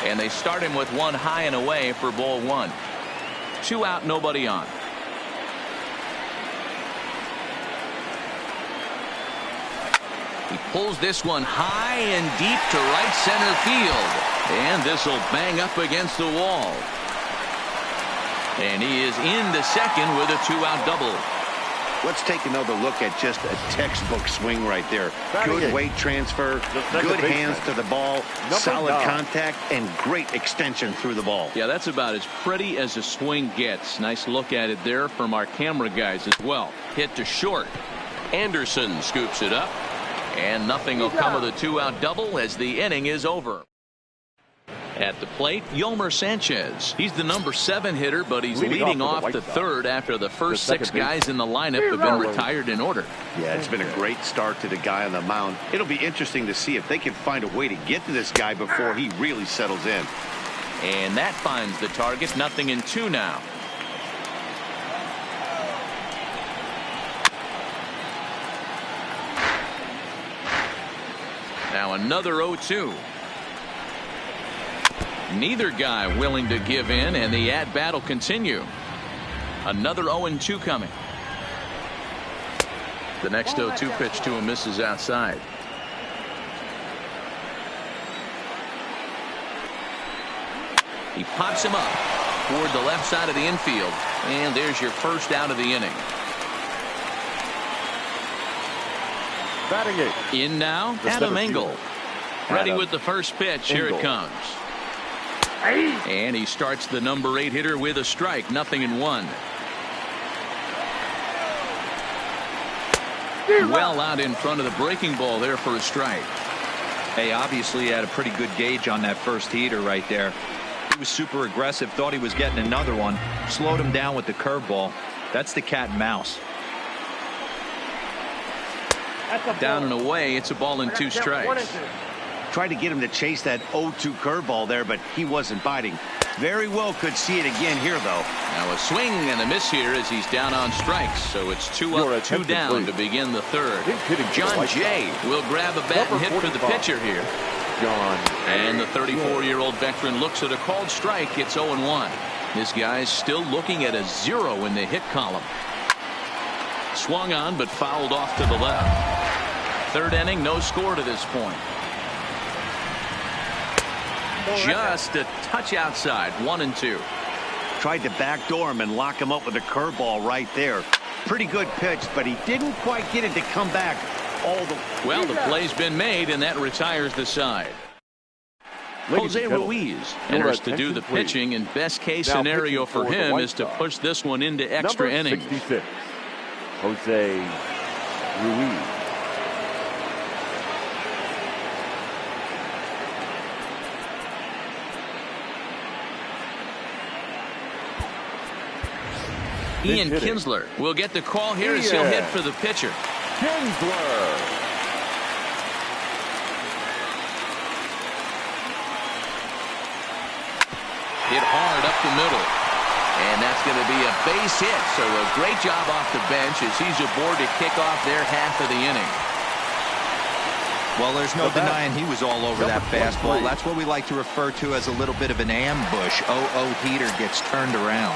And they start him with one high and away for ball 1. 2 out, nobody on. He pulls this one high and deep to right center field. And this will bang up against the wall. And he is into second with a 2-out double. Let's take another look at just a textbook swing right there. Good weight transfer, good hands to the ball, solid contact, and great extension through the ball. Yeah, that's about as pretty as a swing gets. Nice look at it there from our camera guys as well. Hit to short. Anderson scoops it up. And nothing will come of the 2-out double as the inning is over. At the plate, Yolmer Sanchez. He's the number 7 hitter, but he's leading off the third after the first 6 guys in the lineup have been retired in order. Yeah, it's been a great start to the guy on the mound. It'll be interesting to see if they can find a way to get to this guy before he really settles in. And that finds the target. 0-2 now. Now another 0-2. Neither guy willing to give in, and the at-bat will continue. Another 0-2 coming. The next 0-2 pitch to him misses outside. He pops him up toward the left side of the infield, and there's your first out of the inning. Batting eighth. In now, The Adam center Engel. fielder. Ready Adam with the first pitch. Here it Engel. comes. And he starts the number 8 hitter with a strike. 0-1. Well out in front of the breaking ball there for a strike. Hey, obviously he had a pretty good gauge on that first heater right there. He was super aggressive, thought he was getting another one, slowed him down with the curveball. That's the cat and mouse. Down and away, it's a ball and 2 strikes. Tried to get him to chase that 0-2 curveball there, but he wasn't biting. Very well could see it again here, though. Now a swing and a miss here as he's down on strikes. So it's 2 Your up, 2 attention, down please. to begin the third. Hitting to the John right Jay side. will grab a bat and Number hit for the 45. pitcher here. John. And the 34-year-old veteran looks at a called strike. It's 0-1. This guy's still looking at a 0 in the hit column. Swung on but fouled off to the left. Third inning, no score to this point. Just a touch outside. 1-2. Tried to backdoor him and lock him up with a curveball right there. Pretty good pitch, but he didn't quite get it to come back all the way. Well, the play's been made, and that retires the side. Ladies Jose and gentlemen, Ruiz your enters to do attention, the please. pitching, and best case Now scenario pitching for for the him White is to Sox. push this one into extra Number innings. 66. Jose Ruiz. Ian hitting. Kinsler will get the call here as he'll hit Ian. for the pitcher. Kinsler. Hit hard up the middle. And that's going to be a base hit. So a great job off the bench as he's aboard to kick off their half of the inning. Well, there's no The bat. denying he was all over that Number fastball. 23. That's what we like to refer to as a little bit of an ambush. 0-0 heater gets turned around.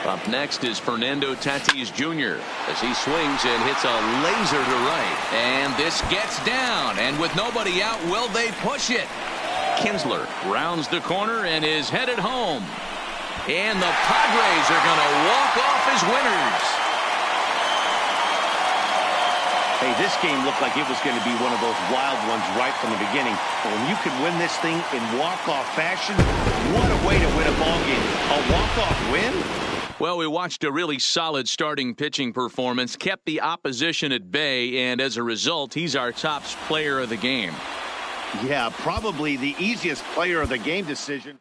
Up next is Fernando Tatis Jr. as he swings and hits a laser to right. And this gets down. And with nobody out, will they push it? Kinsler rounds the corner and is headed home. And the Padres are going to walk off as winners. Hey, this game looked like it was going to be one of those wild ones right from the beginning. But when you can win this thing in walk-off fashion, what a way to win a ball game. A walk-off win? Well, we watched a really solid starting pitching performance, kept the opposition at bay, and as a result, he's our top player of the game. Yeah, probably the easiest player of the game decision.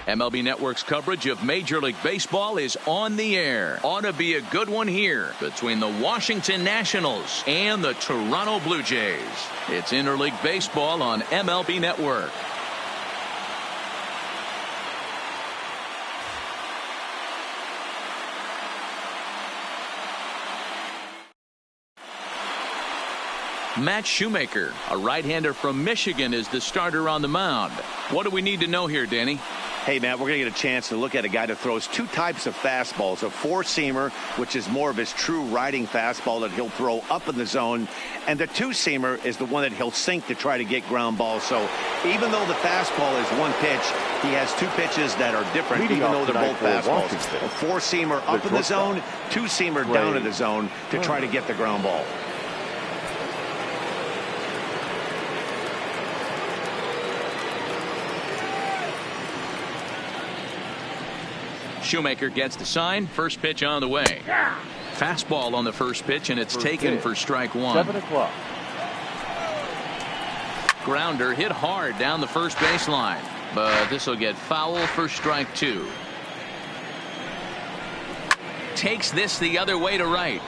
MLB Network's coverage of Major League Baseball is on the air. Ought to be a good one here between the Washington Nationals and the Toronto Blue Jays. It's Interleague Baseball on MLB Network. Matt Shoemaker, a right-hander from Michigan, is the starter on the mound. What do we need to know here, Danny? Hey, Matt, we're going to get a chance to look at a guy that throws two types of fastballs. A four-seamer, which is more of his true riding fastball that he'll throw up in the zone. And the two-seamer is the one that he'll sink to try to get ground balls. So even though the fastball is one pitch, he has two pitches that are different, even though they're both fastballs. A four-seamer up in the zone, two-seamer down in the zone to try to get the ground ball. Shoemaker gets the sign. First pitch on the way. Fastball on the first pitch, and it's taken for strike one. 7 o'clock. Grounder hit hard down the first baseline, but this will get foul for strike two. Takes this the other way to right,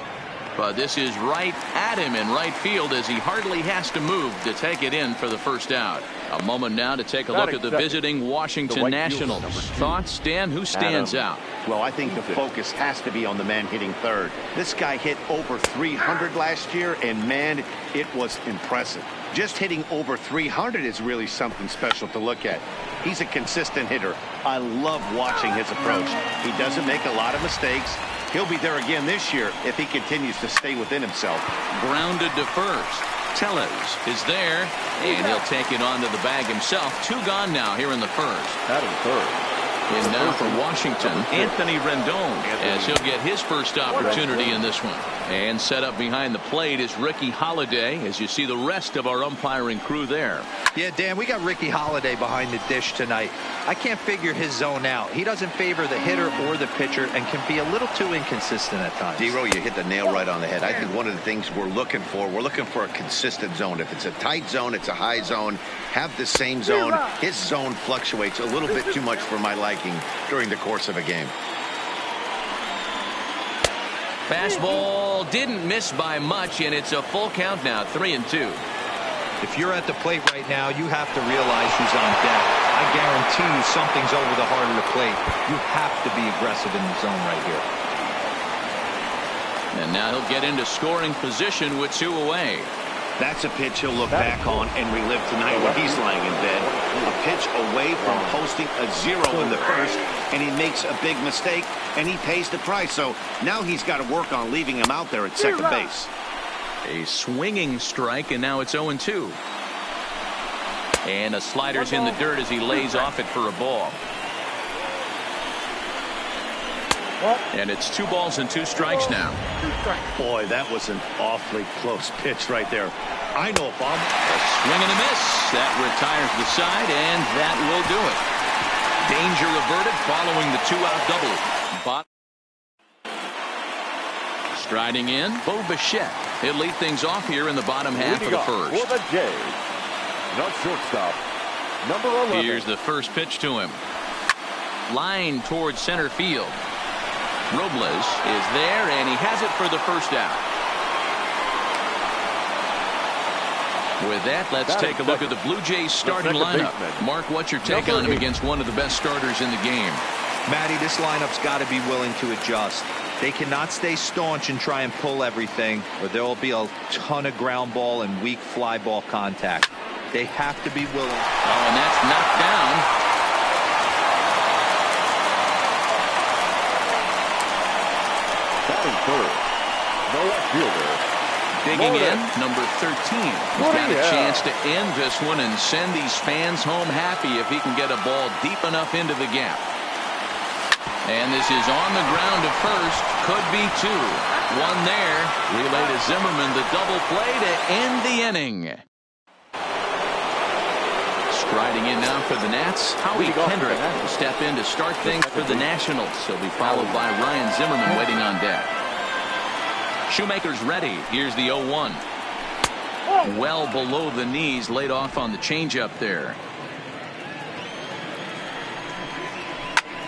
but this is right at him in right field as he hardly has to move to take it in for the first out. A moment now to take a look at the visiting Washington Nationals. Thoughts, Dan? Who stands out? Well, I think the focus has to be on the man hitting third. This guy hit over 300 last year, and man, it was impressive. Just hitting over 300 is really something special to look at. He's a consistent hitter. I love watching his approach. He doesn't make a lot of mistakes. He'll be there again this year if he continues to stay within himself. Grounded to first. Tellez is there, and he'll take it onto the bag himself. Two gone now here in the first. Batting third. And now for Washington, Anthony Rendon, as he'll get his first opportunity in this one. And set up behind the plate is Ricky Holiday, as you see the rest of our umpiring crew there. Yeah, Dan, we got Ricky Holiday behind the dish tonight. I can't figure his zone out. He doesn't favor the hitter or the pitcher and can be a little too inconsistent at times. D-Row, you hit the nail right on the head. I think one of the things we're looking for a consistent zone. If it's a tight zone, it's a high zone. Have the same zone. His zone fluctuates a little bit too much for my liking during the course of a game. Fastball didn't miss by much, and it's a full count now, 3-2. If you're at the plate right now, you have to realize who's on deck. I guarantee you something's over the heart of the plate. You have to be aggressive in the zone right here. And now he'll get into scoring position with two away. That's a pitch he'll look back on and relive tonight when he's lying in bed. A pitch away from posting a 0 in the first, and he makes a big mistake, and he pays the price. So now he's got to work on leaving him out there at second base. A swinging strike, and now it's 0-2. And a slider's in the dirt as he lays off it for a ball. And it's 2 balls and 2 strikes now. Boy, that was an awfully close pitch right there. I know, Bob. A swing and a miss. That retires the side, and that will do it. Danger averted following the 2-out double. Striding in, Bo Bichette. He'll lead things off here in the bottom half of the first. For the Jays, the shortstop, number 11. Here's the first pitch to him. Line towards center field. Robles is there, and he has it for the first out. With that, let's take a look at the Blue Jays starting lineup. Mark, what's your take on him against one of the best starters in the game? Matty, this lineup's got to be willing to adjust. They cannot stay staunch and try and pull everything, or there will be a ton of ground ball and weak fly ball contact. They have to be willing. Oh, and that's knocked down. Batting third, the left fielder. Digging in, number 13. He's got a chance to end this one and send these fans home happy if he can get a ball deep enough into the gap. And this is on the ground to first. Could be 2. 1 there. Relay to Zimmerman, the double play to end the inning. Striding in now for the Nats, Howie Kendrick will step in to start things for the Nationals. He'll be followed by Ryan Zimmerman waiting on deck. Shoemaker's ready. Here's the 0-1. Well below the knees, laid off on the changeup there.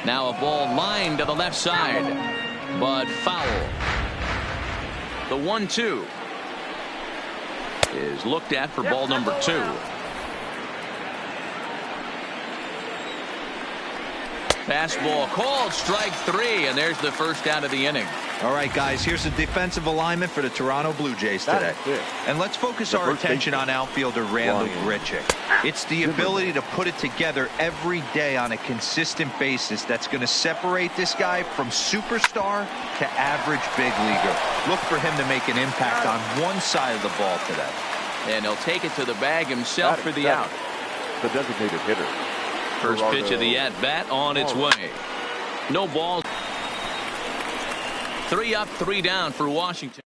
Now a ball lined to the left side, but foul. The 1-2 is looked at for ball number 2. Fastball called, strike 3, and there's the first out of the inning. All right, guys, here's the defensive alignment for the Toronto Blue Jays today. And let's focus our attention on outfielder Randal Grichuk. It's the ability to put it together every day on a consistent basis that's going to separate this guy from superstar to average big leaguer. Look for him to make an impact on one side of the ball today. And he'll take it to the bag himself for the out. The designated hitter. First pitch of the at-bat on its way. No ball. 3 up, 3 down for Washington.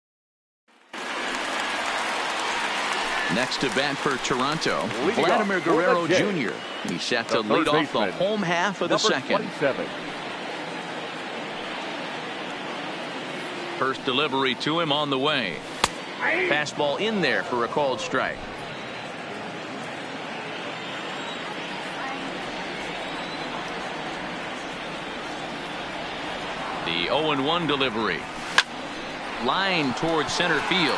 Next to bat for Toronto, Vladimir Guerrero Jr. He's set to lead off the home half of the second. 27. First delivery to him on the way. Fastball in there for a called strike. The 0-1 delivery. Line towards center field.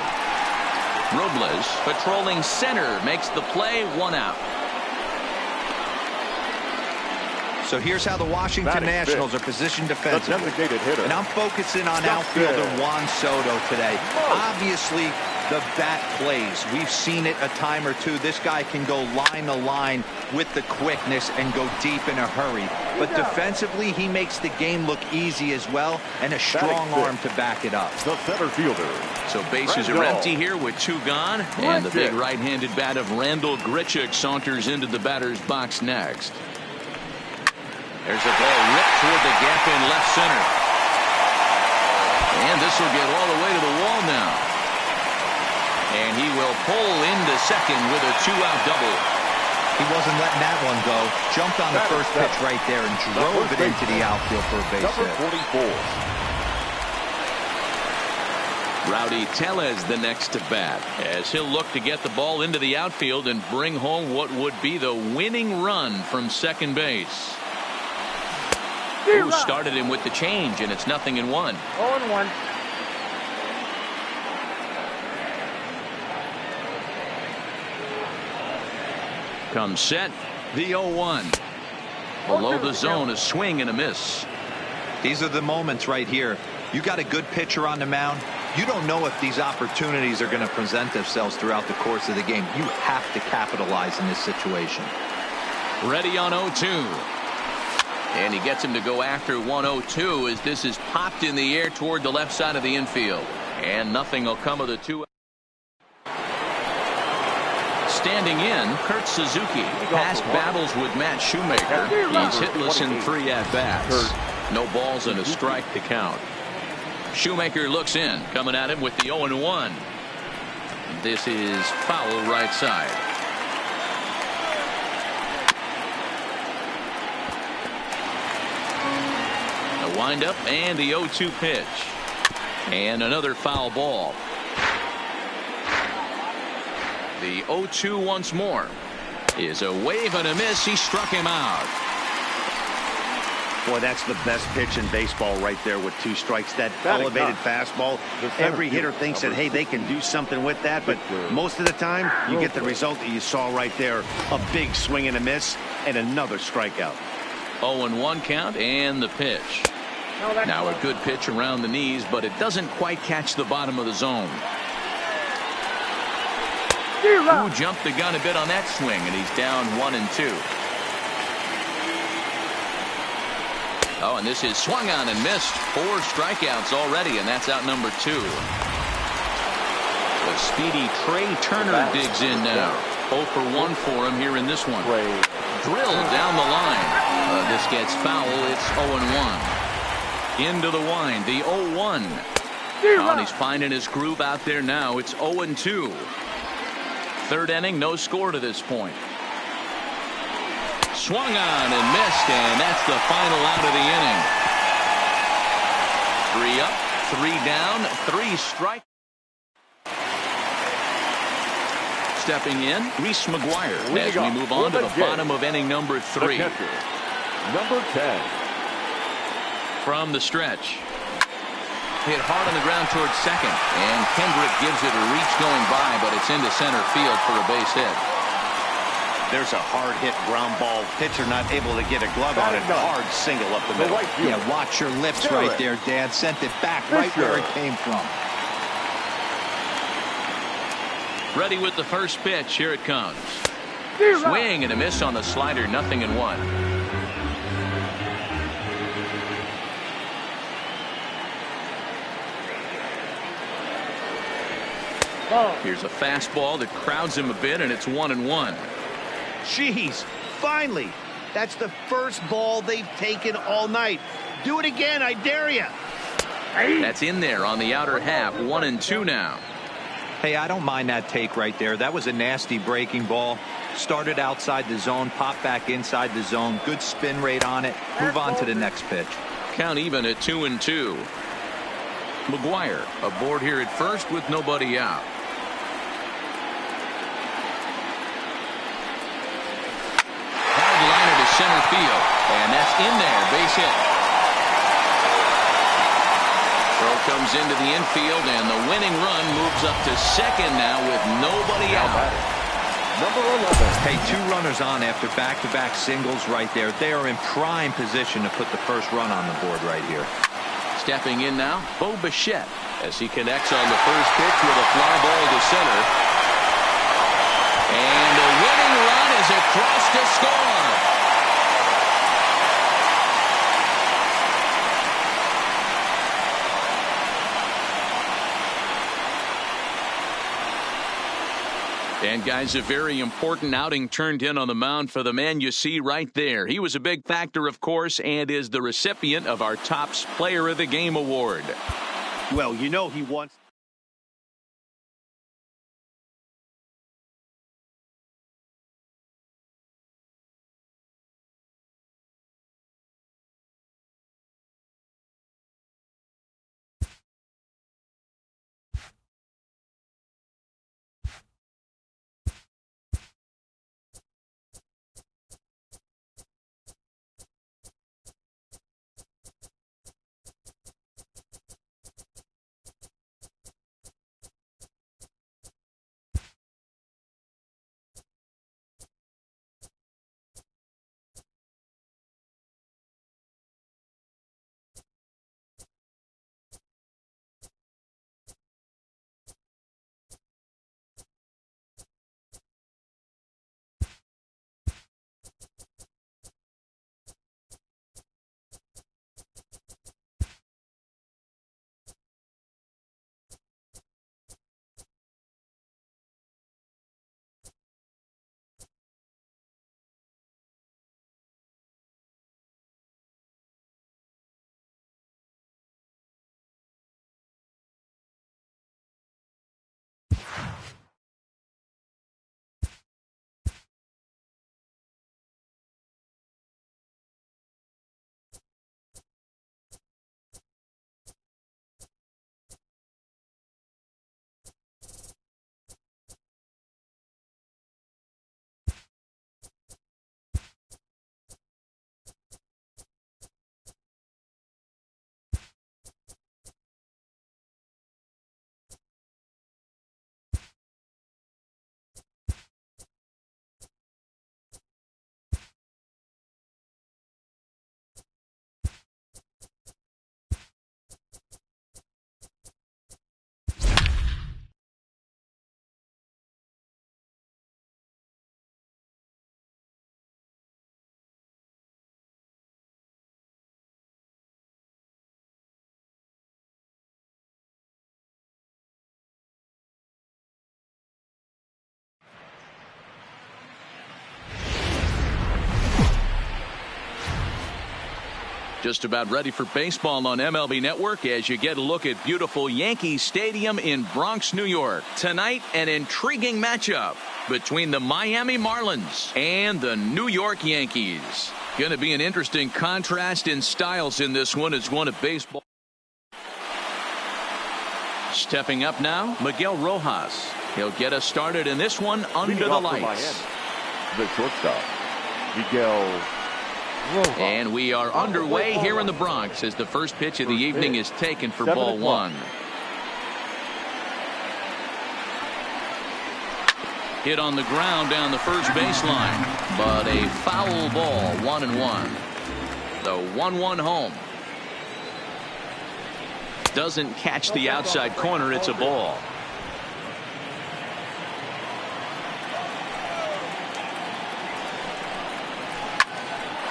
Robles patrolling center makes the play, 1 out. So here's how the Washington Nationals are positioned defensively. And I'm focusing on outfielder Juan Soto today. Obviously, the bat plays. We've seen it a time or two. This guy can go line to line with the quickness and go deep in a hurry. But defensively, he makes the game look easy as well, and a strong arm to back it up. The center fielder. So bases are empty here with 2 gone. And the big right-handed bat of Randal Grichuk saunters into the batter's box next. There's a ball ripped toward the gap in left center. And this will get all the way to the wall now. And he will pull into second with a 2-out double. He wasn't letting that one go. Jumped on the first pitch right there and drove it into the outfield for a base hit. Number 44. Rowdy Tellez the next to bat, as he'll look to get the ball into the outfield and bring home what would be the winning run from second base. Who started him with the change, and it's 0-1. 0-1. Comes set, the 0-1. Below the zone, a swing and a miss. These are the moments right here. You got a good pitcher on the mound. You don't know if these opportunities are going to present themselves throughout the course of the game. You have to capitalize in this situation. Ready on 0-2. And he gets him to go after 1-0-2 as this is popped in the air toward the left side of the infield. And nothing will come of the 2. Standing in, Kurt Suzuki. Past battles with Matt Shoemaker. He's hitless in 3 at-bats. No balls and a strike to count. Shoemaker looks in, coming at him with the 0-1. This is foul right side. Windup and the 0-2 pitch. And another foul ball. The 0-2 once more is a wave and a miss. He struck him out. Boy, that's the best pitch in baseball right there with 2 strikes. That elevated fastball. Every hitter thinks that, hey, they can do something with that. But most of the time, you get the result that you saw right there. A big swing and a miss and another strikeout. 0-1 count and the pitch. Now a good pitch around the knees, but it doesn't quite catch the bottom of the zone. Who jumped the gun a bit on that swing, and he's down 1-2. Oh, and this is swung on and missed. 4 strikeouts already, and that's out number 2. The speedy Trey Turner digs in now. 0 for 1 for him here in this one. Drilled down the line. This gets foul. It's 0-1. Into the wind, the 0-1. And he's finding his groove out there now. It's 0-2. 3rd inning, no score to this point. Swung on and missed, and that's the final out of the inning. 3 up, 3 down, 3 strike. Stepping in, Reese McGuire as we move on to the bottom of inning number 3. Number 10. From the stretch. Hit hard on the ground towards second, and Kendrick gives it a reach going by, but it's into center field for a base hit. There's a hard-hit ground ball. Pitcher not able to get a glove on it. Hard single up the middle. Yeah, watch your lips right there, Dad. Sent it back right where it came from. Ready with the first pitch. Here it comes. Swing and a miss on the slider. 0-1. Here's a fastball that crowds him a bit, and it's 1-1. Jeez, finally. That's the first ball they've taken all night. Do it again, I dare you. That's in there on the outer half. 1-2 now. Hey, I don't mind that take right there. That was a nasty breaking ball. Started outside the zone, popped back inside the zone. Good spin rate on it. Move on to the next pitch. Count even at 2-2. McGuire aboard here at first with nobody out. Hard liner to center field, and that's in there. Base hit. Throw comes into the infield, and the winning run moves up to second now with nobody out. Number 11. Hey, 2 runners on after back-to-back singles right there. They are in prime position to put the first run on the board right here. Stepping in now, Bo Bichette, as he connects on the first pitch with a fly ball to center. And the winning run is across to score. And guys, a very important outing turned in on the mound for the man you see right there. He was a big factor, of course, and is the recipient of our Topps Player of the Game award. Well, you know he wants... Just about ready for baseball on MLB Network as you get a look at beautiful Yankee Stadium in Bronx, New York. Tonight, an intriguing matchup between the Miami Marlins and the New York Yankees. Going to be an interesting contrast in styles in this one as one of baseball. Stepping up now, Miguel Rojas. He'll get us started in this one under the lights. The shortstop, Miguel Rojas. And we are underway here in the Bronx as the first pitch of the evening is taken for ball one. Hit on the ground down the first baseline, but a foul ball, 1-1. The 1-1 home. Doesn't catch the outside corner. It's a ball.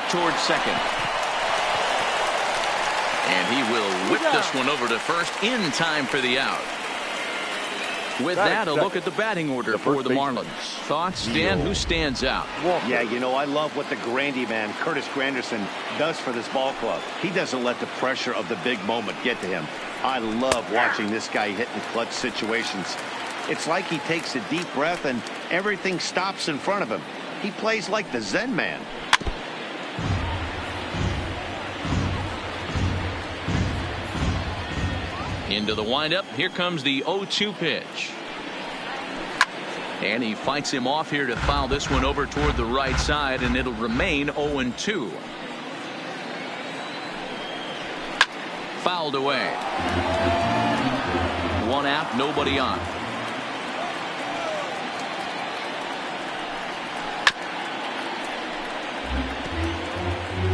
Towards second. And he will whip this one over to first in time for the out. With that, a look at the batting order for the Marlins. Thoughts, Dan? Who stands out? Yeah, you know, I love what the Grandy man, Curtis Granderson, does for this ball club. He doesn't let the pressure of the big moment get to him. I love watching this guy hit in clutch situations. It's like he takes a deep breath and everything stops in front of him. He plays like the Zen man. Into the windup. Here comes the 0-2 pitch. And he fights him off here to foul this one over toward the right side, and it'll remain 0-2. Fouled away. One out, nobody on.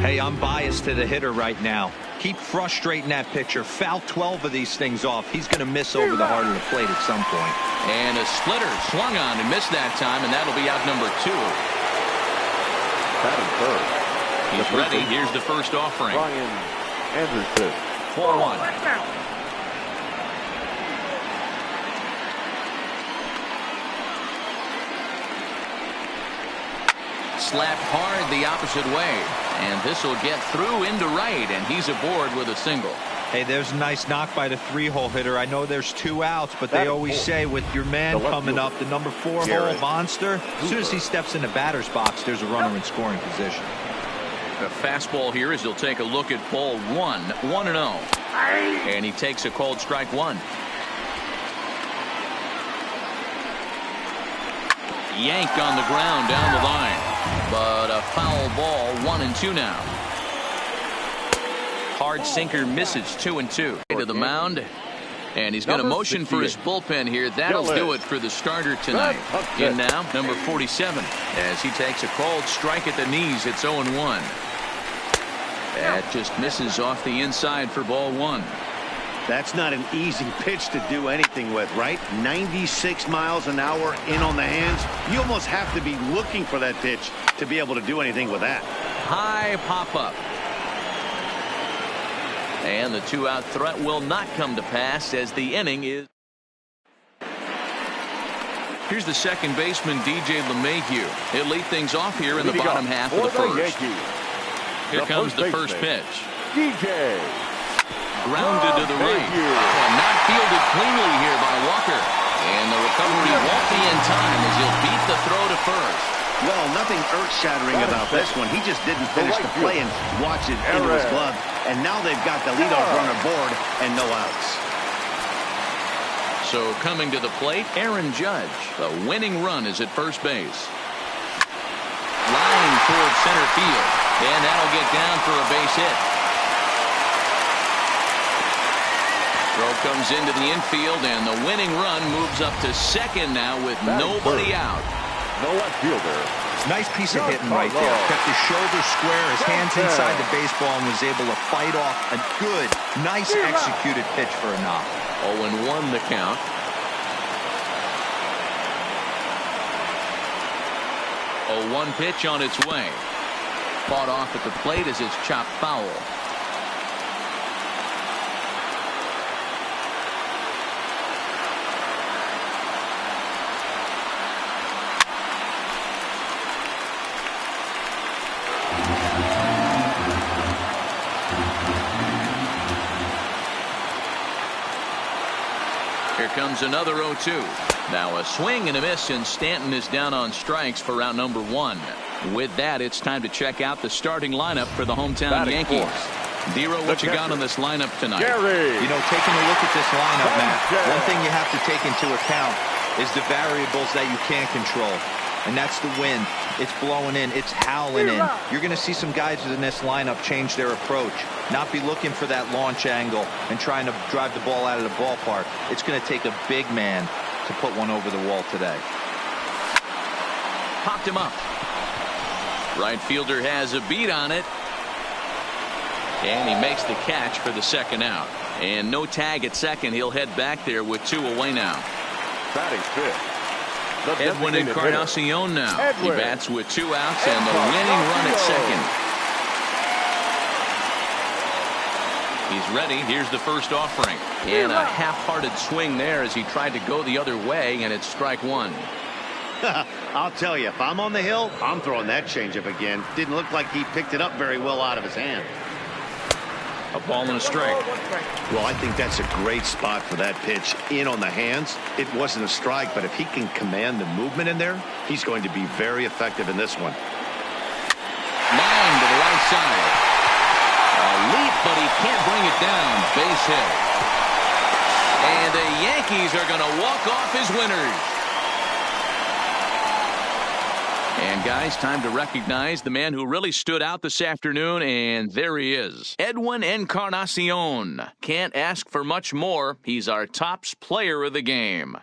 Hey, I'm biased to the hitter right now. Keep frustrating that pitcher. Foul 12 of these things off. He's going to miss over the heart of the plate at some point. And a splitter swung on and missed that time, and that'll be out number 2. Batting third. He's ready. Here's the first offering. Brian Anderson. 4-1. Slapped hard the opposite way, and this will get through into right, and he's aboard with a single. Hey, there's a nice knock by the 3-hole hitter. I know there's 2 outs, but they always say with your man coming up, the number 4-hole monster, as soon as he steps in the batter's box, there's a runner in scoring position. The fastball here as he'll take a look at ball 1, 1-0. And he takes a called strike 1. Yank on the ground down the line. But a foul ball, 1-2 now. Hard sinker misses, 2-2. To the mound, and he's going to motion for his bullpen here. That'll do it for the starter tonight. In now, number 47, as he takes a called strike at the knees. It's 0-1. That just misses off the inside for ball 1. That's not an easy pitch to do anything with, right? 96 miles an hour in on the hands. You almost have to be looking for that pitch to be able to do anything with that. High pop-up. And the 2-out threat will not come to pass as the inning is. Here's the second baseman, DJ LeMahieu. He'll lead things off here in the bottom half of the first. Here comes the first pitch. DJ. Grounded to the right. Not fielded cleanly here by Walker. And the recovery won't be in time as he'll beat the throw to first. Well, nothing earth-shattering about this one. He just didn't finish the play and watch it into his glove. And now they've got the leadoff runner board and no outs. So coming to the plate, Aaron Judge. The winning run is at first base. Line towards center field. And that'll get down for a base hit. Throw comes into the infield, and the winning run moves up to second now with nobody out. No left fielder. Nice piece of hitting right there. Kept his shoulders square, his hands inside the baseball, and was able to fight off a good, nice executed pitch for a knock. 0-1 the count. 0-1 pitch on its way. Fought off at the plate as it's chopped foul. Here comes another 0-2. Now a swing and a miss, and Stanton is down on strikes for round number 1. With that, it's time to check out the starting lineup for the hometown Yankees. Dero, what you got on this lineup tonight? You know, taking a look at this lineup, Matt, one thing you have to take into account is the variables that you can't control. And that's the wind. It's blowing in. It's howling in. You're going to see some guys in this lineup change their approach. Not be looking for that launch angle and trying to drive the ball out of the ballpark. It's going to take a big man to put one over the wall today. picked him up. Right fielder has a beat on it. And he makes the catch for the second out. And no tag at second. He'll head back there with 2 away now. Batting fifth, Edwin Encarnacion now. He bats with 2 outs and the winning run at second. He's ready. Here's the first offering. And a half-hearted swing there as he tried to go the other way, and it's strike 1. I'll tell you, if I'm on the hill, I'm throwing that changeup again. Didn't look like he picked it up very well out of his hand. A ball and a strike. Well, I think that's a great spot for that pitch. In on the hands. It wasn't a strike, but if he can command the movement in there, he's going to be very effective in this one. Line to the right side. A leap, but he can't bring it down. Base hit. And the Yankees are going to walk off as winners. And guys, time to recognize the man who really stood out this afternoon, and there he is. Edwin Encarnacion. Can't ask for much more. He's our tops player of the game.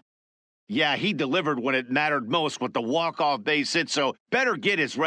Yeah, he delivered when it mattered most with the walk-off base hit, so better get his